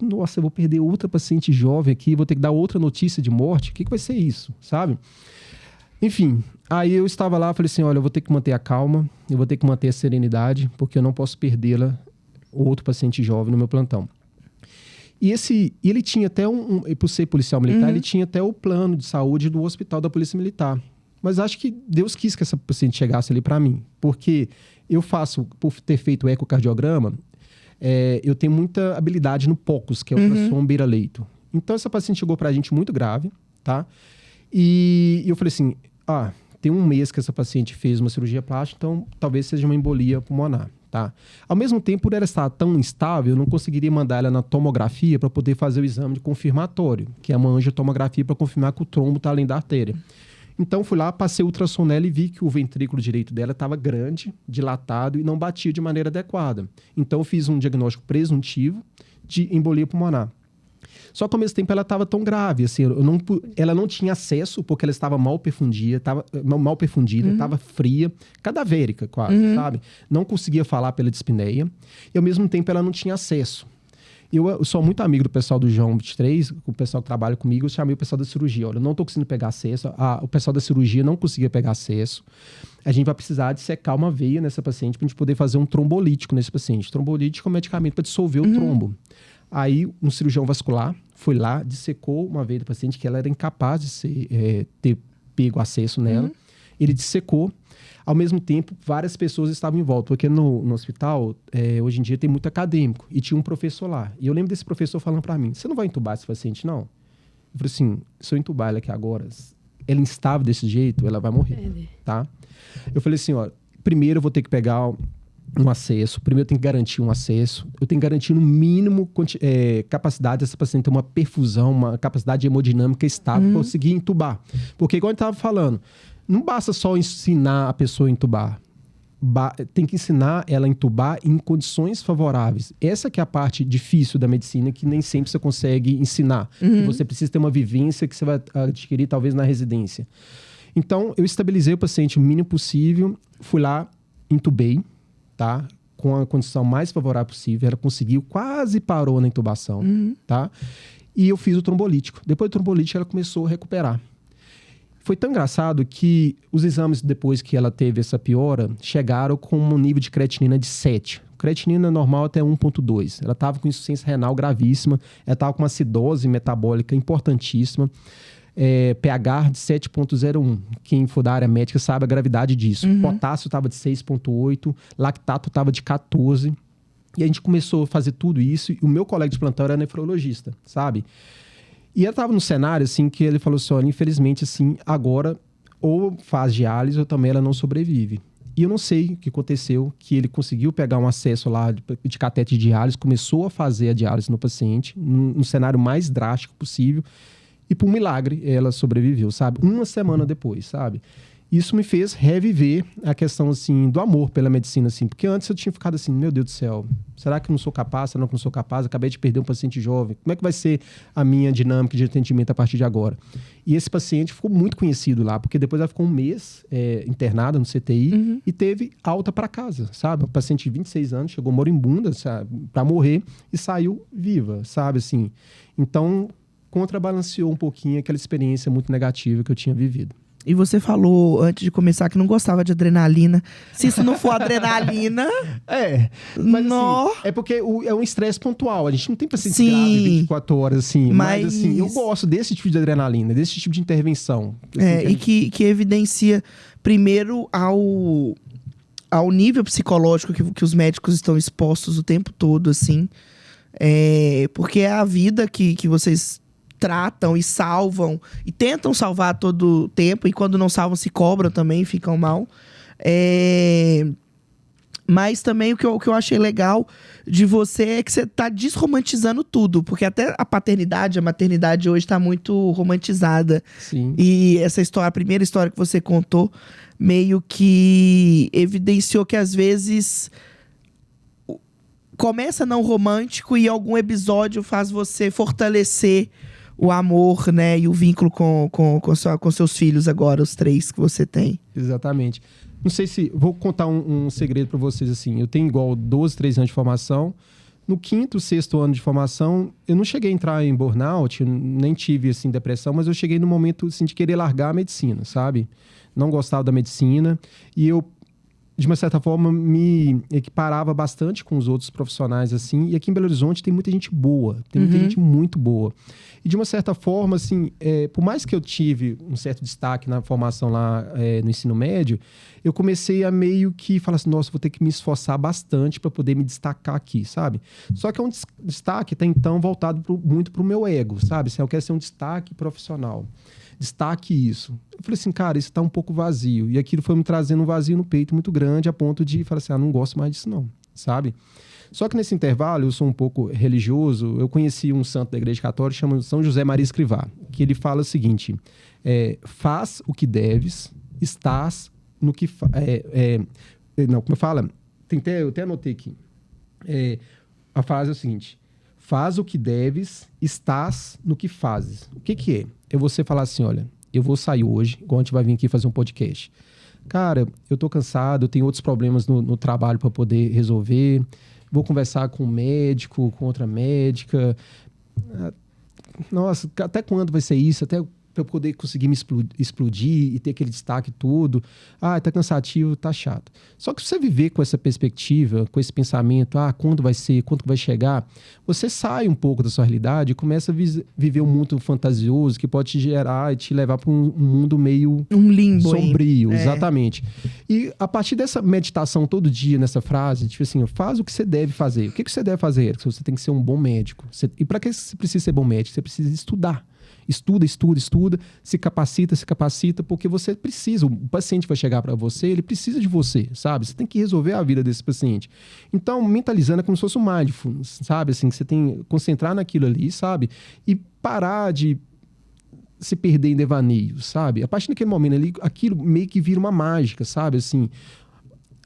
Nossa, eu vou perder outra paciente jovem aqui, vou ter que dar outra notícia de morte. O que vai ser isso, sabe? Enfim, aí eu estava lá, falei assim, olha, eu vou ter que manter a calma, eu vou ter que manter a serenidade, porque eu não posso perdê-la, outro paciente jovem no meu plantão. E ele tinha até por ser policial militar, ele tinha até o plano de saúde do hospital da Polícia Militar. Mas acho que Deus quis que essa paciente chegasse ali para mim, porque eu faço, por ter feito o ecocardiograma, eu tenho muita habilidade no POCUS, que é o ultrassom beira-leito. Então, essa paciente chegou pra gente muito grave, tá? E eu falei assim, tem um mês que essa paciente fez uma cirurgia plástica, então talvez seja uma embolia pulmonar, tá? Ao mesmo tempo, por ela estar tão instável, eu não conseguiria mandar ela na tomografia para poder fazer o exame de confirmatório, que é uma angiotomografia para confirmar que o trombo está além da artéria. Então, fui lá, passei o ultrassom nela e vi que o ventrículo direito dela estava grande, dilatado e não batia de maneira adequada. Então, eu fiz um diagnóstico presuntivo de embolia pulmonar. Só que, ao mesmo tempo, ela estava tão grave, assim, ela não tinha acesso, porque ela estava mal perfundida, estava fria, cadavérica quase, sabe? Não conseguia falar pela dispneia e, ao mesmo tempo, ela não tinha acesso. Eu sou muito amigo do pessoal do João 23, o pessoal que trabalha comigo, eu chamei o pessoal da cirurgia. Olha, eu não estou conseguindo pegar acesso, o pessoal da cirurgia não conseguia pegar acesso. A gente vai precisar de secar uma veia nessa paciente para a gente poder fazer um trombolítico nesse paciente. Trombolítico é um medicamento para dissolver o trombo. Aí, um cirurgião vascular foi lá, dissecou uma veia do paciente que ela era incapaz de ter pego acesso nela. Ele dissecou. Ao mesmo tempo, várias pessoas estavam em volta, porque no hospital, hoje em dia, tem muito acadêmico, e tinha um professor lá. E eu lembro desse professor falando para mim, você não vai entubar esse paciente, não? Eu falei assim, se eu entubar ela aqui agora, ela instável desse jeito, ela vai morrer, tá? Eu falei assim, primeiro eu vou ter que pegar um acesso, primeiro eu tenho que garantir um acesso, eu tenho que garantir no mínimo capacidade dessa paciente ter uma perfusão, uma capacidade hemodinâmica estável para conseguir entubar. Porque, igual a gente estava falando, não basta só ensinar a pessoa a entubar. Tem que ensinar ela a entubar em condições favoráveis. Essa que é a parte difícil da medicina, que nem sempre você consegue ensinar. Você precisa ter uma vivência que você vai adquirir talvez na residência. Então, eu estabilizei o paciente o mínimo possível, fui lá, entubei, tá? Com a condição mais favorável possível. Ela conseguiu, quase parou na intubação, tá? E eu fiz o trombolítico. Depois do trombolítico, ela começou a recuperar. Foi tão engraçado que os exames, depois que ela teve essa piora, chegaram com um nível de creatinina de 7. Creatinina normal até 1,2. Ela estava com insuficiência renal gravíssima, ela estava com uma acidose metabólica importantíssima, pH de 7,01. Quem for da área médica sabe a gravidade disso. Potássio estava de 6,8, lactato estava de 14. E a gente começou a fazer tudo isso, e o meu colega de plantão era nefrologista, sabe? E eu tava no cenário, assim, que ele falou assim, olha, infelizmente, assim, agora ou faz diálise ou também ela não sobrevive. E eu não sei o que aconteceu, que ele conseguiu pegar um acesso lá de catéter de diálise, começou a fazer a diálise no paciente, no cenário mais drástico possível, e por milagre ela sobreviveu, sabe? Uma semana depois, sabe? Isso me fez reviver a questão, assim, do amor pela medicina, assim. Porque antes eu tinha ficado assim, meu Deus do céu, será que eu não sou capaz? Será que eu não sou capaz? Acabei de perder um paciente jovem. Como é que vai ser a minha dinâmica de atendimento a partir de agora? E esse paciente ficou muito conhecido lá, porque depois ela ficou um mês internada no CTI e teve alta para casa, sabe? Um paciente de 26 anos, chegou moribunda, sabe? Para morrer e saiu viva, sabe? Assim, então, contrabalanceou um pouquinho aquela experiência muito negativa que eu tinha vivido. E você falou, antes de começar, que não gostava de adrenalina. Se isso não for adrenalina... mas não. assim, é porque é um estresse pontual. A gente não tem paciente Sim. grave 24 horas, assim. Mas assim, eu Mas- gosto desse tipo de adrenalina, desse tipo de intervenção. e que evidencia, primeiro, ao nível psicológico que os médicos estão expostos o tempo todo, assim. Porque é a vida que vocês tratam e salvam, e tentam salvar a todo tempo, e quando não salvam, se cobram também, ficam mal. Mas também o que eu achei legal de você é que você tá desromantizando tudo, porque até a maternidade hoje tá muito romantizada. Sim. E essa história, a primeira história que você contou, meio que evidenciou que às vezes começa não romântico e algum episódio faz você fortalecer o amor, né? E o vínculo com seus filhos agora, os 3 que você tem. Exatamente. Não sei se... Vou contar um segredo para vocês, assim. Eu tenho igual 12, 13 anos de formação. No 5º, 6º ano de formação, eu não cheguei a entrar em burnout, nem tive, assim, depressão, mas eu cheguei no momento, assim, de querer largar a medicina, sabe? Não gostava da medicina. E eu, de uma certa forma, me equiparava bastante com os outros profissionais, assim. E aqui em Belo Horizonte tem muita gente boa. Tem muita gente muito boa. E de uma certa forma, assim, por mais que eu tive um certo destaque na formação lá no ensino médio, eu comecei a meio que falar assim, nossa, vou ter que me esforçar bastante para poder me destacar aqui, sabe? Só que é um destaque, até então, voltado muito pro meu ego, sabe? Assim, eu quero ser um destaque profissional. Destaque isso. Eu falei assim, cara, isso tá um pouco vazio. E aquilo foi me trazendo um vazio no peito muito grande, a ponto de falar assim, não gosto mais disso não, sabe? Só que nesse intervalo, eu sou um pouco religioso, eu conheci um santo da Igreja Católica, chama São José Maria Escrivá, que ele fala o seguinte, faz o que deves, estás no que... não, como fala? Eu até anotei aqui. A frase é o seguinte, faz o que deves, estás no que fazes. O que é? É você falar assim, olha, eu vou sair hoje, igual a gente vai vir aqui fazer um podcast. Cara, eu tô cansado, eu tenho outros problemas no trabalho para poder resolver... Vou conversar com um médico, com outra médica. Nossa, até quando vai ser isso? Até para eu poder conseguir me explodir e ter aquele destaque tudo. Tá cansativo, tá chato. Só que se você viver com essa perspectiva, com esse pensamento, quando vai ser, quando vai chegar, você sai um pouco da sua realidade e começa a viver um mundo fantasioso que pode te gerar e te levar para um mundo meio Um limbo sombrio, exatamente. E a partir dessa meditação todo dia, nessa frase, tipo assim, faz o que você deve fazer. O que você deve fazer? Você tem que ser um bom médico. E para que você precisa ser bom médico? Você precisa estudar. Estuda, se capacita, porque você precisa, o paciente vai chegar para você, ele precisa de você, sabe? Você tem que resolver a vida desse paciente. Então, mentalizando é como se fosse um mindfulness, sabe? Assim, você tem que concentrar naquilo ali, sabe? E parar de se perder em devaneios, sabe? A partir daquele momento ali, aquilo meio que vira uma mágica, sabe? Assim,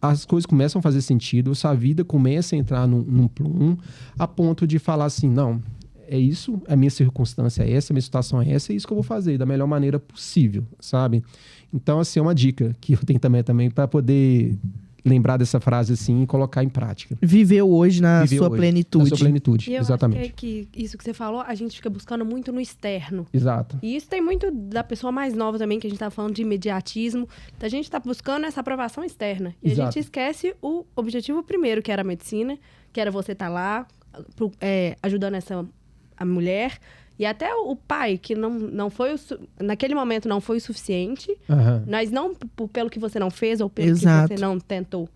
as coisas começam a fazer sentido, a sua vida começa a entrar num plum, a ponto de falar assim, não... É isso, a minha circunstância é essa, a minha situação é essa, é isso que eu vou fazer da melhor maneira possível, sabe? Então, assim, é uma dica que eu tenho também para poder lembrar dessa frase assim e colocar em prática. Viveu hoje na sua plenitude. Na sua plenitude, E eu exatamente. acho que isso que você falou, a gente fica buscando muito no externo. Exato. E isso tem muito da pessoa mais nova também, que a gente tá falando de imediatismo. Então, a gente tá buscando essa aprovação externa. E Exato. a gente esquece o objetivo primeiro, que era a medicina, que era você estar lá ajudando a mulher. E até o pai, que não foi naquele momento não foi o suficiente, mas não pelo que você não fez ou pelo Exato. que você não tentou.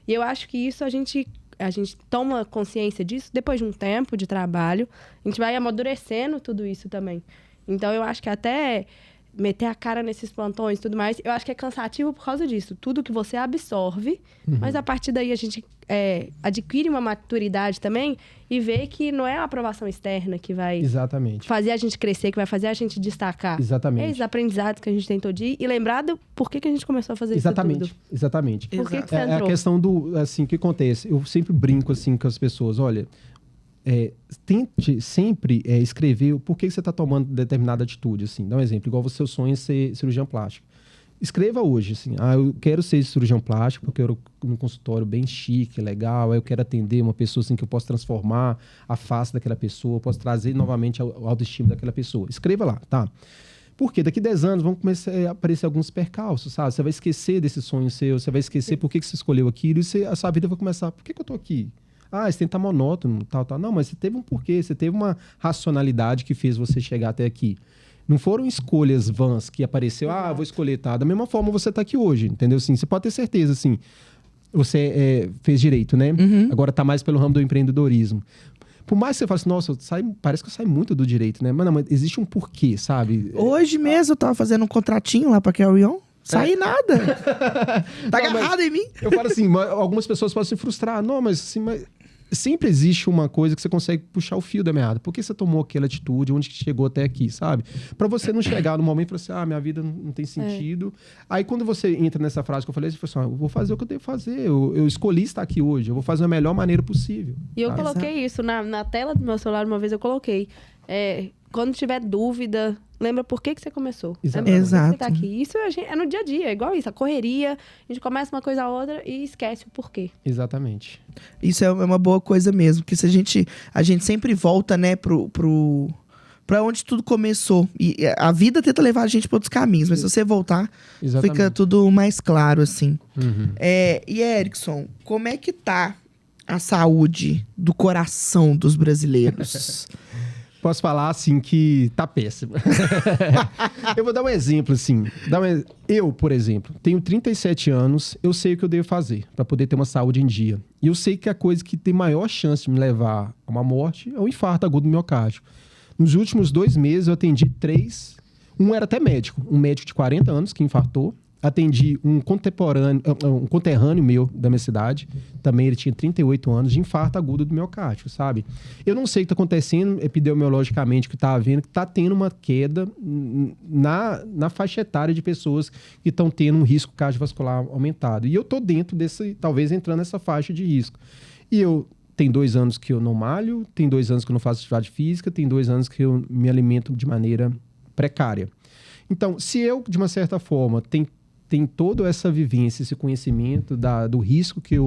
E eu acho que isso a gente a gente toma consciência disso depois de um tempo de trabalho. A gente vai amadurecendo tudo isso também. Então, eu acho que até meter a cara nesses plantões e tudo mais, eu acho que é cansativo por causa disso. Tudo que você absorve, mas a partir daí a gente adquire uma maturidade também e vê que não é a aprovação externa que vai Exatamente. fazer a gente crescer, que vai fazer a gente destacar. Exatamente. É esses aprendizados que a gente tem todo dia e lembrar do porquê que a gente começou a fazer Exatamente. isso tudo. Exatamente. Por que você É a entrou? questão do, assim, o que acontece? Eu sempre brinco, assim, com as pessoas. Olha, tente sempre escrever o porquê que você está tomando determinada atitude, assim. Dá um exemplo, igual o seu sonho é ser cirurgião plástico. Escreva hoje, assim, eu quero ser cirurgião plástico porque eu quero um consultório bem chique, legal, aí eu quero atender uma pessoa assim que eu posso transformar a face daquela pessoa, eu posso trazer novamente a autoestima daquela pessoa. Escreva lá, tá? Porque daqui 10 anos vão começar a aparecer alguns percalços, sabe? Você vai esquecer desse sonho seu, você vai esquecer por que você escolheu aquilo e a sua vida vai começar, por que eu tô aqui? Esse tempo tá monótono, tal. Não, mas você teve um porquê, você teve uma racionalidade que fez você chegar até aqui. Não foram escolhas vãs que apareceu, vou escolher, tá? Da mesma forma você tá aqui hoje, entendeu? Assim, você pode ter certeza, assim, você fez direito, né? Agora tá mais pelo ramo do empreendedorismo. Por mais que você fale assim, nossa, parece que eu saio muito do direito, né? Mas existe um porquê, sabe? Hoje mesmo eu tava fazendo um contratinho lá pra Carry On. Saí nada. Tá agarrado em mim. Eu falo assim, algumas pessoas podem se frustrar. Não, mas assim, sempre existe uma coisa que você consegue puxar o fio da meada. Por que você tomou aquela atitude? Onde que chegou até aqui, sabe? Pra você não chegar no momento e falar assim, minha vida não tem sentido. Aí quando você entra nessa frase que eu falei, você fala assim, eu vou fazer o que eu devo fazer. Eu escolhi estar aqui hoje. Eu vou fazer a melhor maneira possível. E eu coloquei isso na tela do meu celular uma vez, eu coloquei. Quando tiver dúvida, lembra por que você começou. Exatamente. Lembra por que você tá aqui. Isso é no dia a dia, é igual isso. A correria, a gente começa uma coisa a outra e esquece o porquê. Exatamente. Isso é uma boa coisa mesmo, porque se a gente sempre volta, né, pra onde tudo começou. E a vida tenta levar a gente pra outros caminhos, mas se você voltar, Exatamente. fica tudo mais claro, assim. Uhum. E Erickson, como é que tá a saúde do coração dos brasileiros? Posso falar, assim, que tá péssimo. Eu vou dar um exemplo, assim. Eu, por exemplo, tenho 37 anos, eu sei o que eu devo fazer para poder ter uma saúde em dia. E eu sei que a coisa que tem maior chance de me levar a uma morte é um infarto agudo do miocárdio. Nos últimos 2 meses, eu atendi 3. Um era até médico. Um médico de 40 anos que infartou. Atendi um conterrâneo meu da minha cidade. Também ele tinha 38 anos de infarto agudo do miocárdio, sabe? Eu não sei o que está acontecendo epidemiologicamente, que está havendo, que está tendo uma queda na faixa etária de pessoas que estão tendo um risco cardiovascular aumentado. E eu estou dentro desse, talvez entrando nessa faixa de risco. E eu tenho 2 anos que eu não malho, tem 2 anos que eu não faço atividade física, tem 2 anos que eu me alimento de maneira precária. Então, se eu, de uma certa forma, tenho toda essa vivência, esse conhecimento do risco que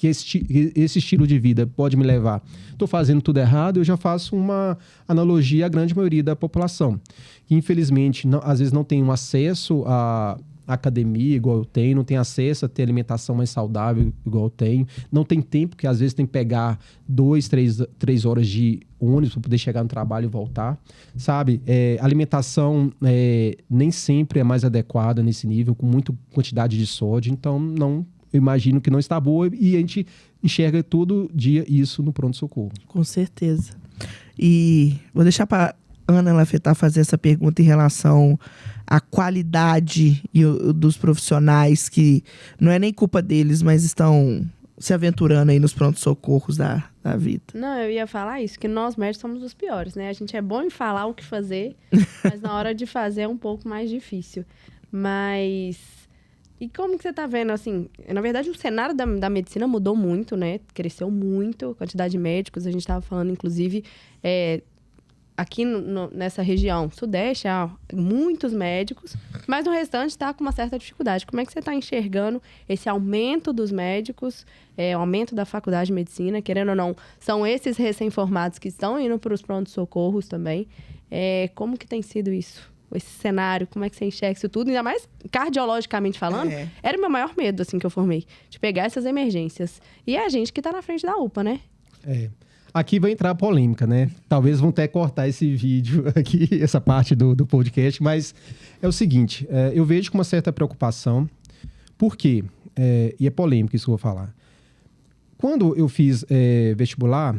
esse estilo de vida pode me levar, estou fazendo tudo errado, eu já faço uma analogia à grande maioria da população, que infelizmente, às vezes não tem um acesso à academia igual eu tenho, não tem acesso a ter alimentação mais saudável igual eu tenho, não tem tempo, que às vezes tem que pegar 2, 3 horas de ônibus para poder chegar no trabalho e voltar, sabe? Alimentação nem sempre é mais adequada nesse nível, com muita quantidade de sódio, então eu imagino que não está boa e a gente enxerga todo dia isso no pronto-socorro. Com certeza. E vou deixar para Ana Lafetá fazer essa pergunta em relação à qualidade dos profissionais que não é nem culpa deles, mas estão se aventurando aí nos pronto-socorros da vida. Não, eu ia falar isso, que nós médicos somos os piores, né? A gente é bom em falar o que fazer, mas na hora de fazer é um pouco mais difícil. Mas... E como que você tá vendo, assim... Na verdade, o cenário da medicina mudou muito, né? Cresceu muito a quantidade de médicos. A gente estava falando, inclusive... aqui nessa região sudeste, há muitos médicos, mas no restante está com uma certa dificuldade. Como é que você está enxergando esse aumento dos médicos, o aumento da faculdade de medicina? Querendo ou não, são esses recém-formados que estão indo para os pronto-socorros também. Como que tem sido isso? Esse cenário, como é que você enxerga isso tudo? Ainda mais cardiologicamente falando, era o meu maior medo, assim, que eu formei, de pegar essas emergências. E é a gente que está na frente da UPA, né? Aqui vai entrar a polêmica, né? Talvez vão até cortar esse vídeo aqui, essa parte do podcast, mas é o seguinte, eu vejo com uma certa preocupação, por quê? E é polêmico isso que eu vou falar. Quando eu fiz vestibular,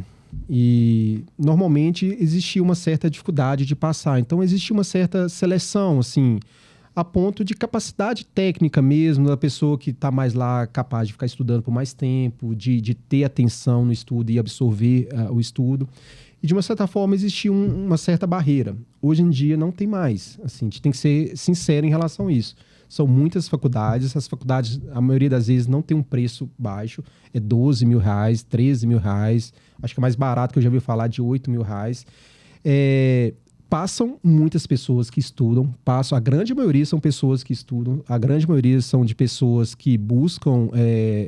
e normalmente existia uma certa dificuldade de passar. Então, existia uma certa seleção, assim, a ponto de capacidade técnica mesmo, da pessoa que está mais lá capaz de ficar estudando por mais tempo, de ter atenção no estudo e absorver o estudo. E, de uma certa forma, existia uma certa barreira. Hoje em dia, não tem mais. Assim, a gente tem que ser sincero em relação a isso. São muitas faculdades. As faculdades, a maioria das vezes, não tem um preço baixo. É 12 mil reais, 13 mil reais. Acho que é mais barato que eu já ouvi falar, de 8 mil reais. Passam muitas pessoas que estudam, a grande maioria são pessoas que estudam, a grande maioria são de pessoas que buscam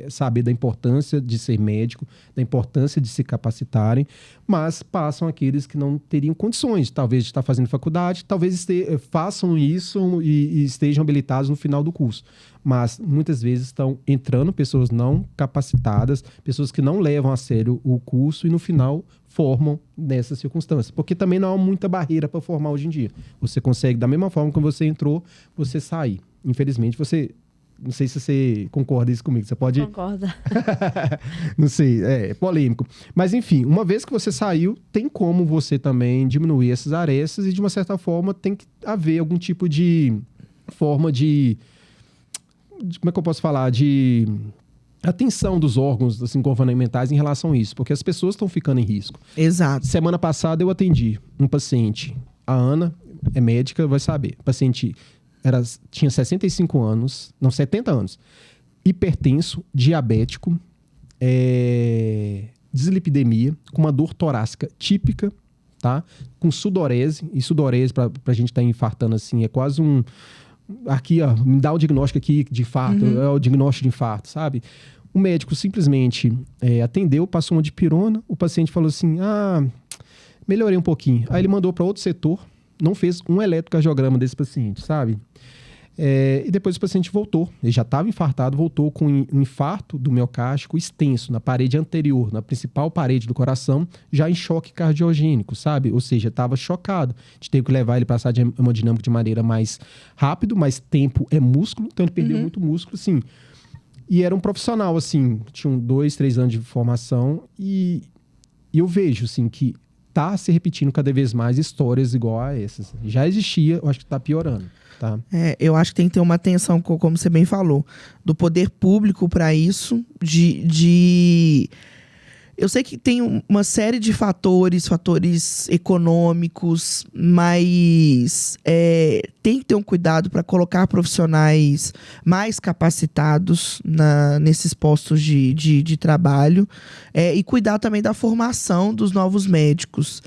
saber da importância de ser médico, da importância de se capacitarem, mas passam aqueles que não teriam condições, talvez, de estar fazendo faculdade, talvez façam isso e estejam habilitados no final do curso. Mas muitas vezes estão entrando pessoas não capacitadas, pessoas que não levam a sério o curso e no final formam nessas circunstâncias. Porque também não há muita barreira para formar hoje em dia. Você consegue, da mesma forma que você entrou, você sair. Infelizmente, não sei se você concorda isso comigo. Você pode... Concorda. Não sei, é polêmico. Mas, enfim, uma vez que você saiu, tem como você também diminuir essas arestas e, de uma certa forma, tem que haver algum tipo de forma de como é que eu posso falar? De atenção dos órgãos assim, governamentais em relação a isso, porque as pessoas estão ficando em risco. Exato. Semana passada eu atendi um paciente, a Ana, é médica, vai saber. O paciente tinha 65 anos, não, 70 anos, hipertenso, diabético, dislipidemia, com uma dor torácica típica, tá? Com sudorese, e sudorese, pra gente estar infartando assim, é quase um... Aqui, ó, me dá o diagnóstico aqui de infarto, é o diagnóstico de infarto, sabe? O médico simplesmente atendeu, passou uma dipirona, o paciente falou assim, melhorei um pouquinho. Aí ele mandou para outro setor, não fez um eletrocardiograma desse paciente, sabe? E depois o paciente voltou, ele já estava infartado, voltou com um infarto do miocárdico extenso na parede anterior, na principal parede do coração, já em choque cardiogênico, sabe? Ou seja, estava chocado. A gente teve que levar ele para a sala de hemodinâmica de maneira mais rápido, mas tempo é músculo, então ele perdeu muito músculo, assim. E era um profissional, assim, tinha 2, 3 anos de formação e eu vejo, assim, que tá se repetindo cada vez mais histórias igual a essas. Já existia, eu acho que está piorando. Tá. Eu acho que tem que ter uma atenção, como você bem falou, do poder público para isso, Eu sei que tem uma série de fatores econômicos, mas tem que ter um cuidado para colocar profissionais mais capacitados nesses postos de trabalho e cuidar também da formação dos novos médicos.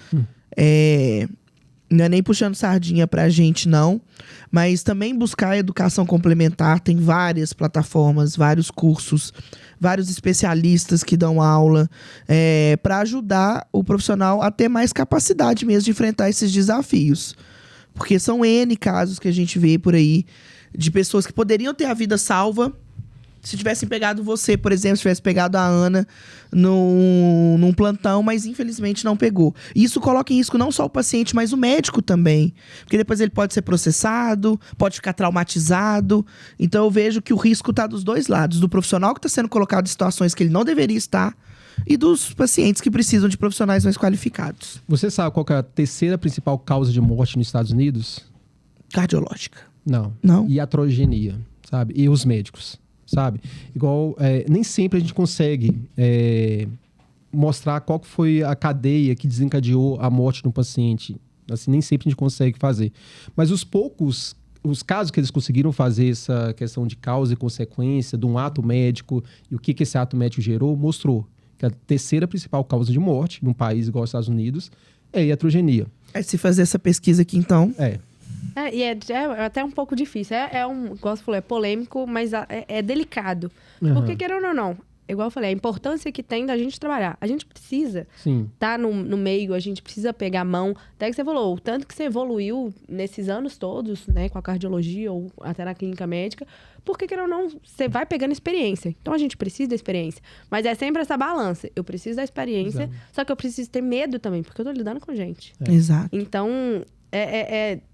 Não é nem puxando sardinha pra gente, não. Mas também buscar educação complementar. Tem várias plataformas, vários cursos, vários especialistas que dão aula para ajudar o profissional a ter mais capacidade mesmo de enfrentar esses desafios. Porque são N casos que a gente vê por aí de pessoas que poderiam ter a vida salva se tivessem pegado você, por exemplo, se tivesse pegado a Ana num plantão, mas infelizmente não pegou. Isso coloca em risco não só o paciente, mas o médico também. Porque depois ele pode ser processado, pode ficar traumatizado. Então eu vejo que o risco está dos dois lados. Do profissional que está sendo colocado em situações que ele não deveria estar e dos pacientes que precisam de profissionais mais qualificados. Você sabe qual que é a terceira principal causa de morte nos Estados Unidos? Cardiológica. Não. Não? Iatrogenia, sabe? E os médicos. Sabe? Igual, nem sempre a gente consegue mostrar qual que foi a cadeia que desencadeou a morte do paciente. Assim, nem sempre a gente consegue fazer. Mas os casos que eles conseguiram fazer essa questão de causa e consequência de um ato médico e o que esse ato médico gerou, mostrou que a terceira principal causa de morte num país igual aos Estados Unidos é a iatrogenia. Se fazer essa pesquisa aqui, então... E é até um pouco difícil. Igual você falou, é polêmico, mas é delicado. Porque, querendo ou não, igual eu falei, a importância que tem da gente trabalhar. A gente precisa estar no meio, a gente precisa pegar a mão. Até que você falou, o tanto que você evoluiu nesses anos todos, né, com a cardiologia ou até na clínica médica, porque, querendo ou não, você vai pegando experiência. Então, a gente precisa da experiência. Mas é sempre essa balança. Eu preciso da experiência, só que eu preciso ter medo também, porque eu tô lidando com gente. Exato. Então...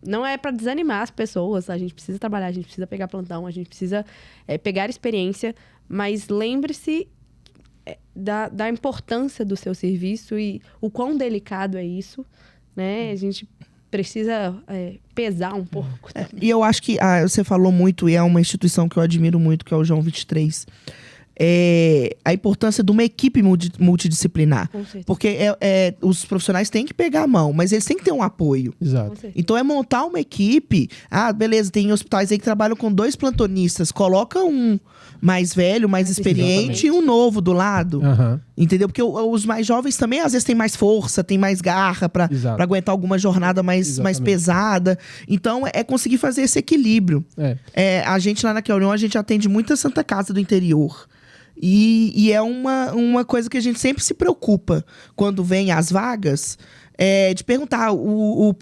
não é para desanimar as pessoas, a gente precisa trabalhar, a gente precisa pegar plantão, a gente precisa pegar experiência, mas lembre-se, da importância do seu serviço e o quão delicado é isso, né? A gente precisa pesar um pouco. E eu acho que você falou muito, e é uma instituição que eu admiro muito, que é o João 23. A importância de uma equipe multidisciplinar. Com certeza. Porque os profissionais têm que pegar a mão, mas eles têm que ter um apoio. Exato. Com certeza. Então é montar uma equipe. Beleza, tem hospitais aí que trabalham com 2 plantonistas. Coloca um mais velho, mais experiente, e um novo do lado. Aham. Entendeu? Porque os mais jovens também, às vezes, têm mais força, têm mais garra pra Exato. aguentar alguma jornada mais Exatamente. pesada. Então, é conseguir fazer esse equilíbrio. A gente lá na União, a gente atende muita Santa Casa do interior. E é uma coisa que a gente sempre se preocupa quando vem as vagas. De perguntar, o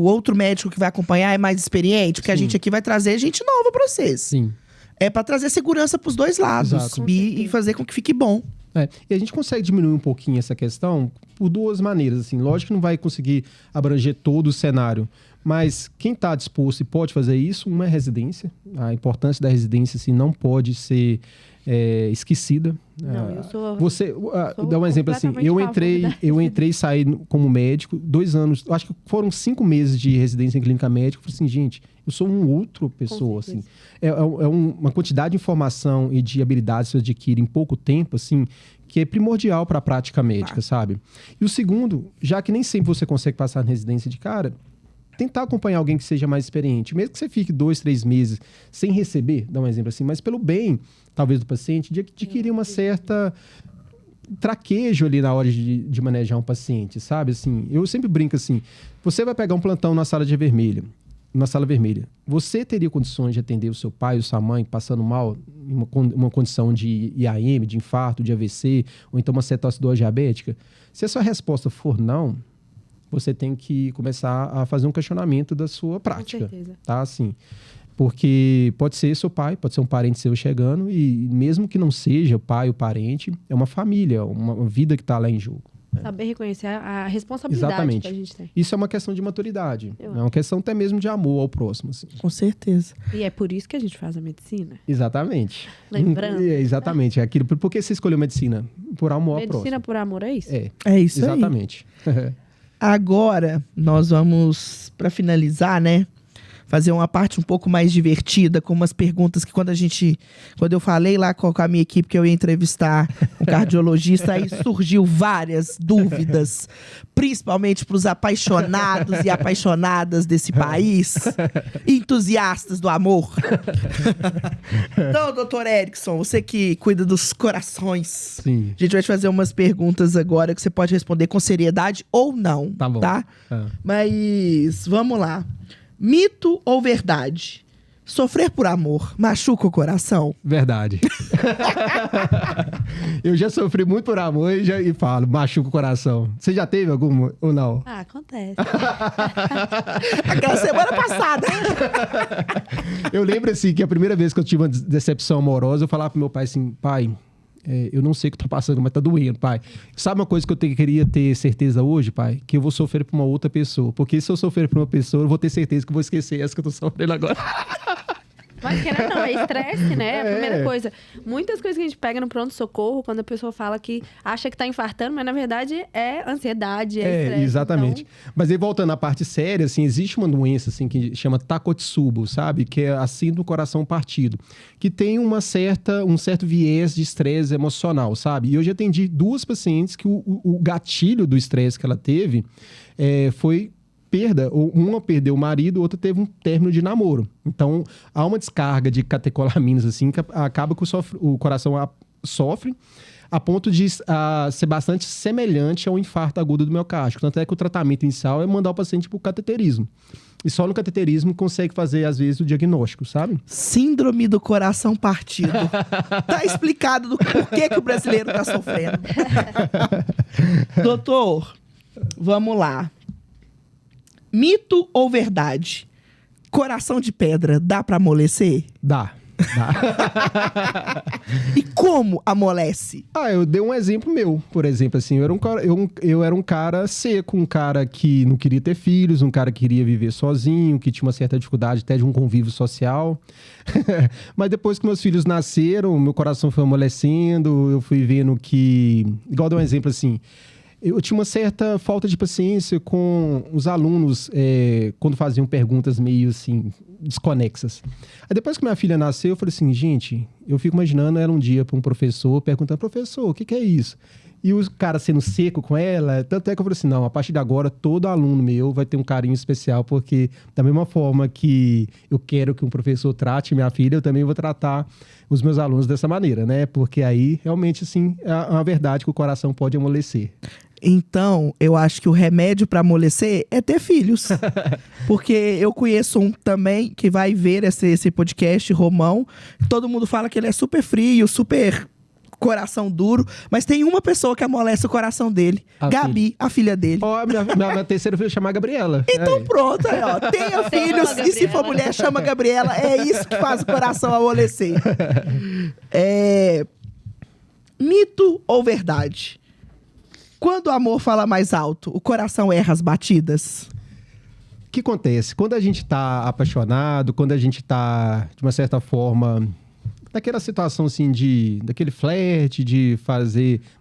outro médico que vai acompanhar é mais experiente? Porque a gente aqui vai trazer gente nova pra vocês. Sim. É pra trazer segurança pros dois lados. Exato. E fazer com que fique bom. E a gente consegue diminuir um pouquinho essa questão por 2 maneiras. Assim. Lógico que não vai conseguir abranger todo o cenário, mas quem está disposto e pode fazer isso, uma é residência. A importância da residência assim, não pode ser esquecida. Não, eu sou... Dá um exemplo assim, eu entrei e saí como médico, 2 anos, acho que foram 5 meses de residência em clínica médica. Eu falei assim, gente, eu sou uma outra pessoa, assim. Uma quantidade de informação e de habilidades que você adquire em pouco tempo, assim, que é primordial para a prática médica, sabe? E o segundo, já que nem sempre você consegue passar na residência de cara, tentar acompanhar alguém que seja mais experiente. Mesmo que você fique 2, 3 meses sem receber, dá um exemplo assim, mas pelo bem, talvez, do paciente, de adquirir uma certa traquejo ali na hora de manejar um paciente, sabe? Assim, eu sempre brinco assim, você vai pegar um plantão na sala vermelha. Você teria condições de atender o seu pai ou sua mãe passando mal em uma condição de IAM, de infarto, de AVC, ou então uma cetoacidose diabética? Se a sua resposta for não, você tem que começar a fazer um questionamento da sua prática. Com certeza. Tá? Assim, porque pode ser seu pai, pode ser um parente seu chegando, e mesmo que não seja o pai ou parente, é uma família, uma vida que está lá em jogo. Saber reconhecer a responsabilidade que a gente tem. Isso é uma questão de maturidade. É uma questão até mesmo de amor ao próximo. Assim. Com certeza. E é por isso que a gente faz a medicina. Exatamente. Lembrando. Exatamente. Por que você escolheu medicina? Por amor ao próximo. Medicina por amor é isso? É isso aí. Exatamente. Agora, nós vamos, para finalizar, né? Fazer uma parte um pouco mais divertida, com umas perguntas que quando eu falei lá com a minha equipe que eu ia entrevistar um cardiologista, aí surgiu várias dúvidas, principalmente para os apaixonados e apaixonadas desse país, entusiastas do amor. Então, doutor Erickson, você que cuida dos corações, Sim. a gente vai te fazer umas perguntas agora que você pode responder com seriedade ou não, Tá bom. tá? Mas vamos lá. Mito ou verdade? Sofrer por amor machuca o coração? Verdade. Eu já sofri muito por amor e falo, machuca o coração. Você já teve alguma ou não? Acontece. Aquela semana passada. Eu lembro assim que a primeira vez que eu tive uma decepção amorosa, eu falava pro meu pai assim, pai, eu não sei o que tá passando, mas tá doendo, pai. Sabe uma coisa que eu queria ter certeza hoje, pai? Que eu vou sofrer por uma outra pessoa. Porque se eu sofrer por uma pessoa, eu vou ter certeza que eu vou esquecer essa que eu tô sofrendo agora. Mas querendo não, é estresse, né? A primeira coisa. Muitas coisas que a gente pega no pronto-socorro, quando a pessoa fala que acha que tá infartando, mas na verdade é ansiedade, é estresse. Exatamente. Então... Mas aí voltando à parte séria, assim, existe uma doença assim, que chama Takotsubo, sabe? Que é a síndrome do coração partido. Que tem um certo viés de estresse emocional, sabe? E eu já atendi 2 pacientes que o gatilho do estresse que ela teve foi perda, uma perdeu o marido, outra teve um término de namoro. Então, há uma descarga de catecolaminas, assim, que acaba que o coração sofre, a ponto de ser bastante semelhante ao infarto agudo do miocárdio. Tanto é que o tratamento inicial é mandar o paciente para o cateterismo. E só no cateterismo consegue fazer, às vezes, o diagnóstico, sabe? Síndrome do coração partido. Tá explicado do porquê que o brasileiro tá sofrendo. Doutor, vamos lá. Mito ou verdade? Coração de pedra dá pra amolecer? Dá. E como amolece? Eu dei um exemplo meu, por exemplo, assim, eu era um cara seco, um cara que não queria ter filhos, um cara que queria viver sozinho, que tinha uma certa dificuldade até de um convívio social. Mas depois que meus filhos nasceram, meu coração foi amolecendo, eu fui vendo que... Igual dar um exemplo assim, eu tinha uma certa falta de paciência com os alunos quando faziam perguntas meio assim, desconexas. Aí depois que minha filha nasceu, eu falei assim, gente, eu fico imaginando ela um dia para um professor, perguntando, professor, o que é isso? E o cara sendo seco com ela, tanto é que eu falei assim, não, a partir de agora, todo aluno meu vai ter um carinho especial, porque da mesma forma que eu quero que um professor trate minha filha, eu também vou tratar os meus alunos dessa maneira, né? Porque aí, realmente, assim, é uma verdade que o coração pode amolecer. Então, eu acho que o remédio pra amolecer é ter filhos. Porque eu conheço um também que vai ver esse podcast, Romão. Todo mundo fala que ele é super frio, super coração duro. Mas tem uma pessoa que amolece o coração dele. Gabi, a filha dele. Minha terceira filha chama Gabriela. Então pronto, aí, ó. Tenha filhos e se for mulher, chama Gabriela. É isso que faz o coração amolecer. Mito ou verdade? Quando o amor fala mais alto, o coração erra as batidas? O que acontece? Quando a gente tá apaixonado, quando a gente tá, de uma certa forma, naquela situação assim daquele flerte, de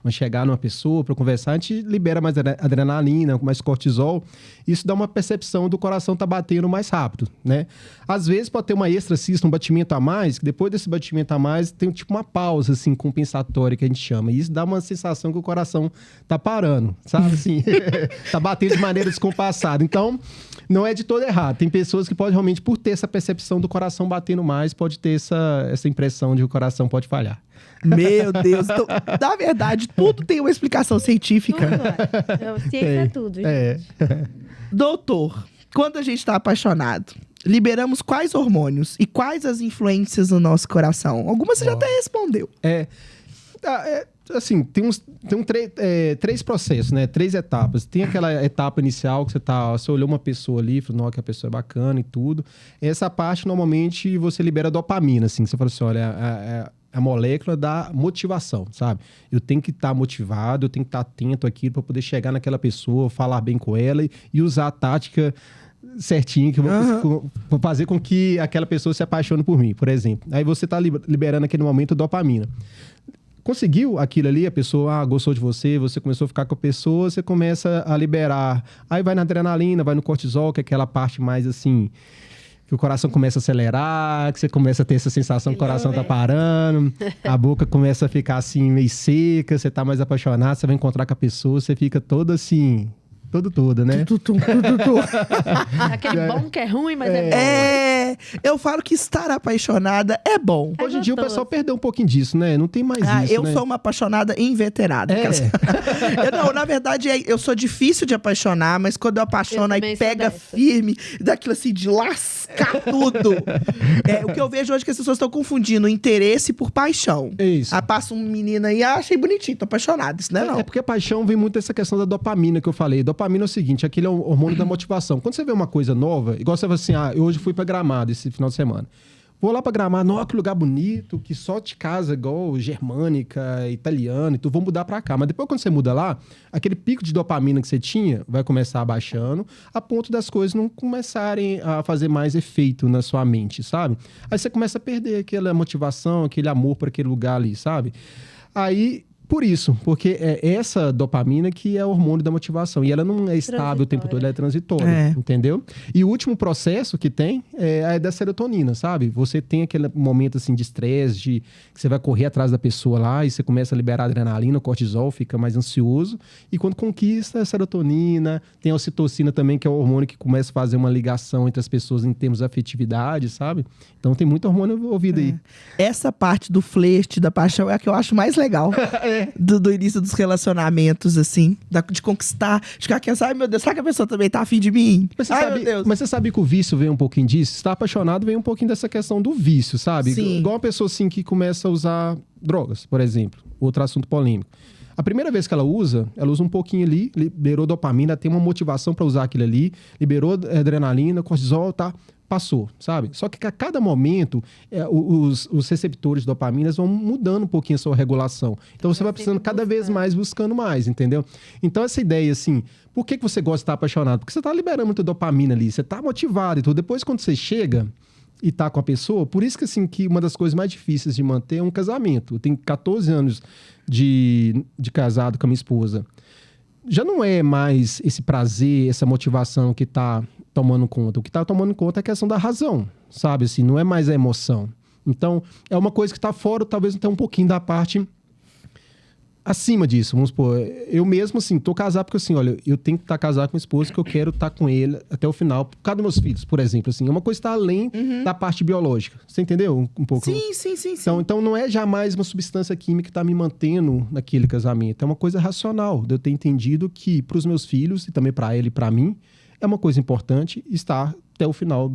chegar numa pessoa para conversar, a gente libera mais adrenalina, mais cortisol. Isso dá uma percepção do coração tá batendo mais rápido, né? Às vezes pode ter uma extracista, um batimento a mais, que depois desse batimento a mais tem tipo uma pausa assim compensatória que a gente chama. E isso dá uma sensação que o coração tá parando, sabe assim? Tá batendo de maneira descompassada. Então, não é de todo errado. Tem pessoas que podem realmente, por ter essa percepção do coração batendo mais, pode ter essa impressão de que o coração pode falhar. Meu Deus. Então, na verdade, tudo tem uma explicação científica. Tudo, ciência é tudo, gente. Doutor, quando a gente está apaixonado, liberamos quais hormônios e quais as influências no nosso coração? Algumas você já até respondeu. Assim, tem três processos, né? 3 etapas. Tem aquela etapa inicial que você olhou uma pessoa ali, falou, que a pessoa é bacana e tudo. Essa parte, normalmente, você libera dopamina, assim. Você fala assim, olha, a molécula da motivação, sabe? Eu tenho que estar motivado, eu tenho que estar atento àquilo para poder chegar naquela pessoa, falar bem com ela e usar a tática certinho que eu vou fazer com que aquela pessoa se apaixone por mim, por exemplo. Aí você está liberando naquele momento dopamina. Conseguiu aquilo ali, a pessoa gostou de você, você começou a ficar com a pessoa, você começa a liberar. Aí vai na adrenalina, vai no cortisol, que é aquela parte mais assim, que o coração começa a acelerar, que você começa a ter essa sensação que o coração tá parando, a boca começa a ficar assim meio seca, você tá mais apaixonado, você vai encontrar com a pessoa, você fica todo assim... Todo, né? Aquele bom que é ruim, mas eu falo que estar apaixonada é bom. Hoje em dia o pessoal perdeu um pouquinho disso, né? Não tem mais isso, eu né? sou uma apaixonada inveterada. Na verdade, eu sou difícil de apaixonar, mas quando eu apaixono, aí pega firme, daquilo assim, de lascar tudo. O que eu vejo hoje é que as pessoas estão confundindo interesse por paixão. Isso. Aí passa um menino aí, achei bonitinho, tô apaixonado. Isso não é não. É porque a paixão vem muito dessa questão da dopamina que eu falei. Dopamina é o seguinte, aquele é o hormônio da motivação. Quando você vê uma coisa nova, igual você fala assim, eu hoje fui pra Gramado esse final de semana. Vou lá pra Gramado, nossa, que lugar bonito, que só de casa igual germânica, italiana, e tu vou mudar pra cá. Mas depois quando você muda lá, aquele pico de dopamina que você tinha vai começar abaixando, a ponto das coisas não começarem a fazer mais efeito na sua mente, sabe? Aí você começa a perder aquela motivação, aquele amor por aquele lugar ali, sabe? Aí... Por isso, porque é essa dopamina que é o hormônio da motivação. E ela não é estável o tempo todo, ela é transitória, entendeu? E o último processo que tem é da serotonina, sabe? Você tem aquele momento assim de estresse, que você vai correr atrás da pessoa lá e você começa a liberar adrenalina, cortisol, fica mais ansioso. E quando conquista a serotonina, tem a ocitocina também, que é o hormônio que começa a fazer uma ligação entre as pessoas em termos de afetividade, sabe? Então tem muito hormônio envolvido aí. Essa parte do flerte, da paixão, é a que eu acho mais legal. Do início dos relacionamentos, assim, de conquistar, de ficar aqui, ai meu Deus, será que a pessoa também tá afim de mim? Mas você sabe que o vício vem um pouquinho disso? Se tá apaixonado, vem um pouquinho dessa questão do vício, sabe? Sim. Igual uma pessoa assim que começa a usar drogas, por exemplo, outro assunto polêmico. A primeira vez que ela usa um pouquinho ali, liberou dopamina, tem uma motivação para usar aquilo ali, liberou adrenalina, cortisol, tá? passou, sabe? Só que a cada momento, os receptores de dopamina vão mudando um pouquinho a sua regulação. Então, você vai precisando cada vez mais buscando mais, entendeu? Então, essa ideia, assim, por que você gosta de estar apaixonado? Porque você está liberando muita dopamina ali, você está motivado e tudo. Depois, quando você chega e tá com a pessoa, por isso que, assim, que uma das coisas mais difíceis de manter é um casamento. Eu tenho 14 anos de casado com a minha esposa. Já não é mais esse prazer, essa motivação que tá tomando conta. O que tá tomando conta é a questão da razão, sabe? Assim, não é mais a emoção. Então, é uma coisa que tá fora, talvez até um pouquinho da parte acima disso. Vamos supor, eu mesmo, assim, tô casado porque, assim, olha, eu tenho que estar casado com a esposa que eu quero estar com ele até o final, por causa dos meus filhos, por exemplo, assim. É uma coisa que tá além da parte biológica. Você entendeu um pouco? Sim. Então, não é jamais uma substância química que tá me mantendo naquele casamento. É uma coisa racional, de eu ter entendido que, para os meus filhos, e também para ele e para mim, é uma coisa importante estar até o final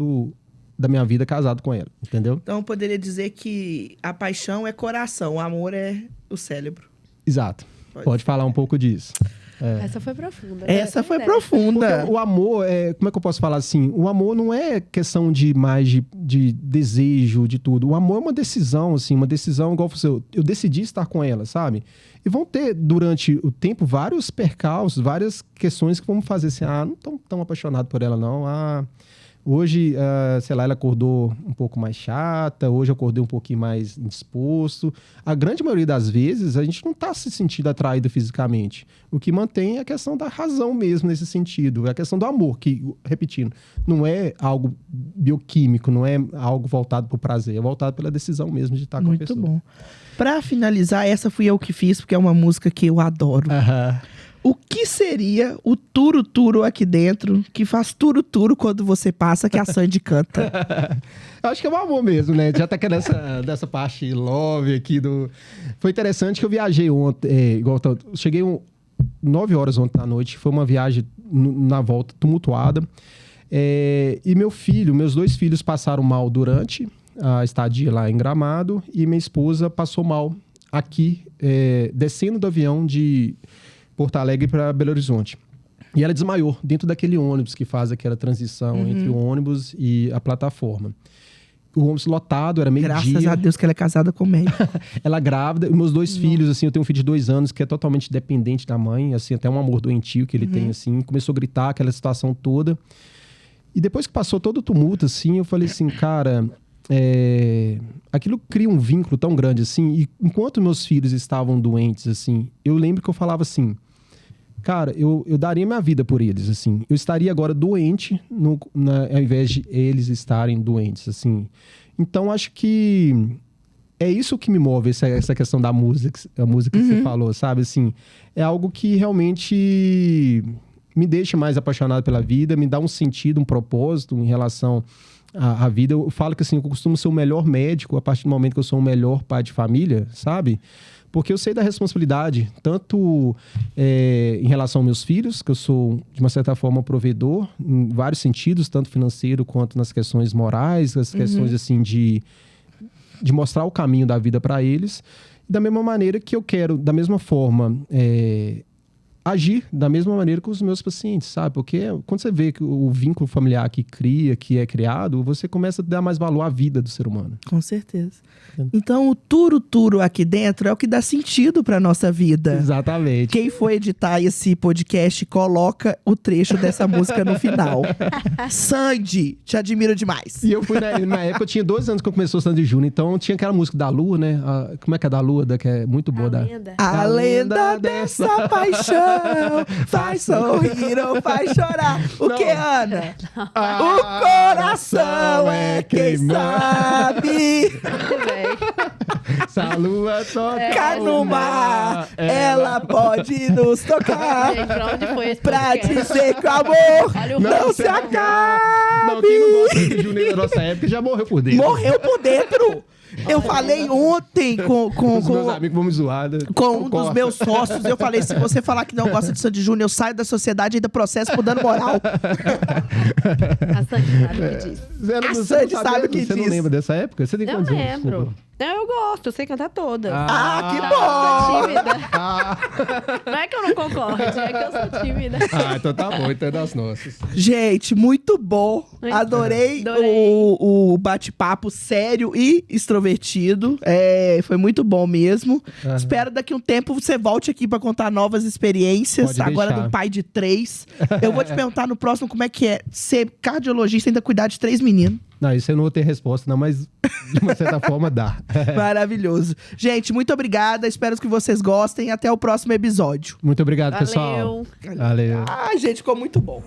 da minha vida casado com ela, entendeu? Então, eu poderia dizer que a paixão é coração, o amor é o cérebro. Exato. Pode falar um pouco disso. Essa foi profunda. Essa foi profunda. Porque o amor, como é que eu posso falar assim? O amor não é questão de mais de desejo, de tudo. O amor é uma decisão, assim, uma decisão igual você. Eu decidi estar com ela, sabe? E vão ter, durante o tempo, vários percalços, várias questões que vão fazer assim, não estão tão apaixonado por ela, não. Hoje, sei lá, ela acordou um pouco mais chata, hoje eu acordei um pouquinho mais indisposto. A grande maioria das vezes, a gente não está se sentindo atraído fisicamente. O que mantém é a questão da razão mesmo nesse sentido. É a questão do amor, que, repetindo, não é algo bioquímico, não é algo voltado para o prazer, é voltado pela decisão mesmo de estar com a pessoa. Muito bom. Para finalizar, essa fui eu que fiz, porque é uma música que eu adoro. O que seria o turo-turo aqui dentro, que faz turo-turo quando você passa, que a Sandy canta? Acho que é o amor mesmo, né? Já tá aqui dessa parte love aqui do... Foi interessante que eu viajei ontem, cheguei 9 horas ontem à noite, foi uma viagem na volta tumultuada. E meus 2 filhos passaram mal durante a estadia lá em Gramado e minha esposa passou mal aqui, descendo do avião de Porto Alegre para Belo Horizonte. E ela desmaiou dentro daquele ônibus que faz aquela transição entre o ônibus e a plataforma. O ônibus lotado, era meio-dia. Graças a Deus que ela é casada com médico. Ela grávida. E meus 2 filhos, assim, eu tenho um filho de 2 anos que é totalmente dependente da mãe, assim, até um amor doentio que ele tem, assim. Começou a gritar aquela situação toda. E depois que passou todo o tumulto, assim, eu falei assim, cara... aquilo cria um vínculo tão grande, assim. E enquanto meus filhos estavam doentes, assim, eu lembro que eu falava assim... Cara, eu daria minha vida por eles, assim. Eu estaria agora doente ao invés de eles estarem doentes, assim. Então, acho que é isso que me move, essa questão da música, a música que você falou, sabe? Assim, é algo que realmente me deixa mais apaixonado pela vida, me dá um sentido, um propósito em relação à vida. Eu falo que, assim, eu costumo ser o melhor médico a partir do momento que eu sou o melhor pai de família, sabe? Porque eu sei da responsabilidade, tanto em relação aos meus filhos, que eu sou, de uma certa forma, provedor, em vários sentidos, tanto financeiro quanto nas questões morais, as questões, assim, de mostrar o caminho da vida para eles. E da mesma maneira que eu quero, da mesma forma, agir da mesma maneira com os meus pacientes, sabe? Porque quando você vê que o vínculo familiar que é criado, você começa a dar mais valor à vida do ser humano. Com certeza. Então, o turo-turo aqui dentro é o que dá sentido pra nossa vida. Exatamente. Quem for editar esse podcast, coloca o trecho dessa música no final. Sandy, te admiro demais. E eu fui, na época, eu tinha 12 anos que eu comecei o Sandy Júnior, então tinha aquela música da Lua, né? Como é que é da Lua? Que é muito boa. A lenda dessa paixão faz sorrir ou faz chorar. Que, Ana? O coração é quem sabe. Se a lua toca no mar, ela pode nos tocar. Gente, pra onde foi esse pra podcast? dizer que o amor não se acaba. Não, quem não gosta de Juninho da nossa época já morreu por dentro. Morreu por dentro. Eu falei ontem com os meus amigos vão me zoar. Com um dos meus sócios, eu falei, se você falar que não gosta de Sandy Júnior, eu saio da sociedade e ainda processo por dano moral. A Sandy sabe o que diz. A Sandy sabe o que diz. Você não lembra dessa época? Você tem Eu quantos anos? lembro. Desculpa. Não, eu gosto, eu sei cantar todas. Ah, que Tá, bom! eu sou tímida. Não é que eu não concorde, é que eu sou tímida. Então tá bom, então é das nossas. Gente, muito bom. Adorei o bate-papo sério e extrovertido. Foi muito bom mesmo. Espero daqui a um tempo você volte aqui pra contar novas experiências. Pode Agora deixar. do pai de 3. Eu vou te perguntar no próximo como é que é ser cardiologista e ainda cuidar de 3 meninos. Não, isso eu não vou ter resposta, não, mas de uma certa forma dá. Maravilhoso. Gente, muito obrigada. Espero que vocês gostem. Até o próximo episódio. Muito obrigado, pessoal. Valeu. Valeu. Ah, gente, ficou muito bom.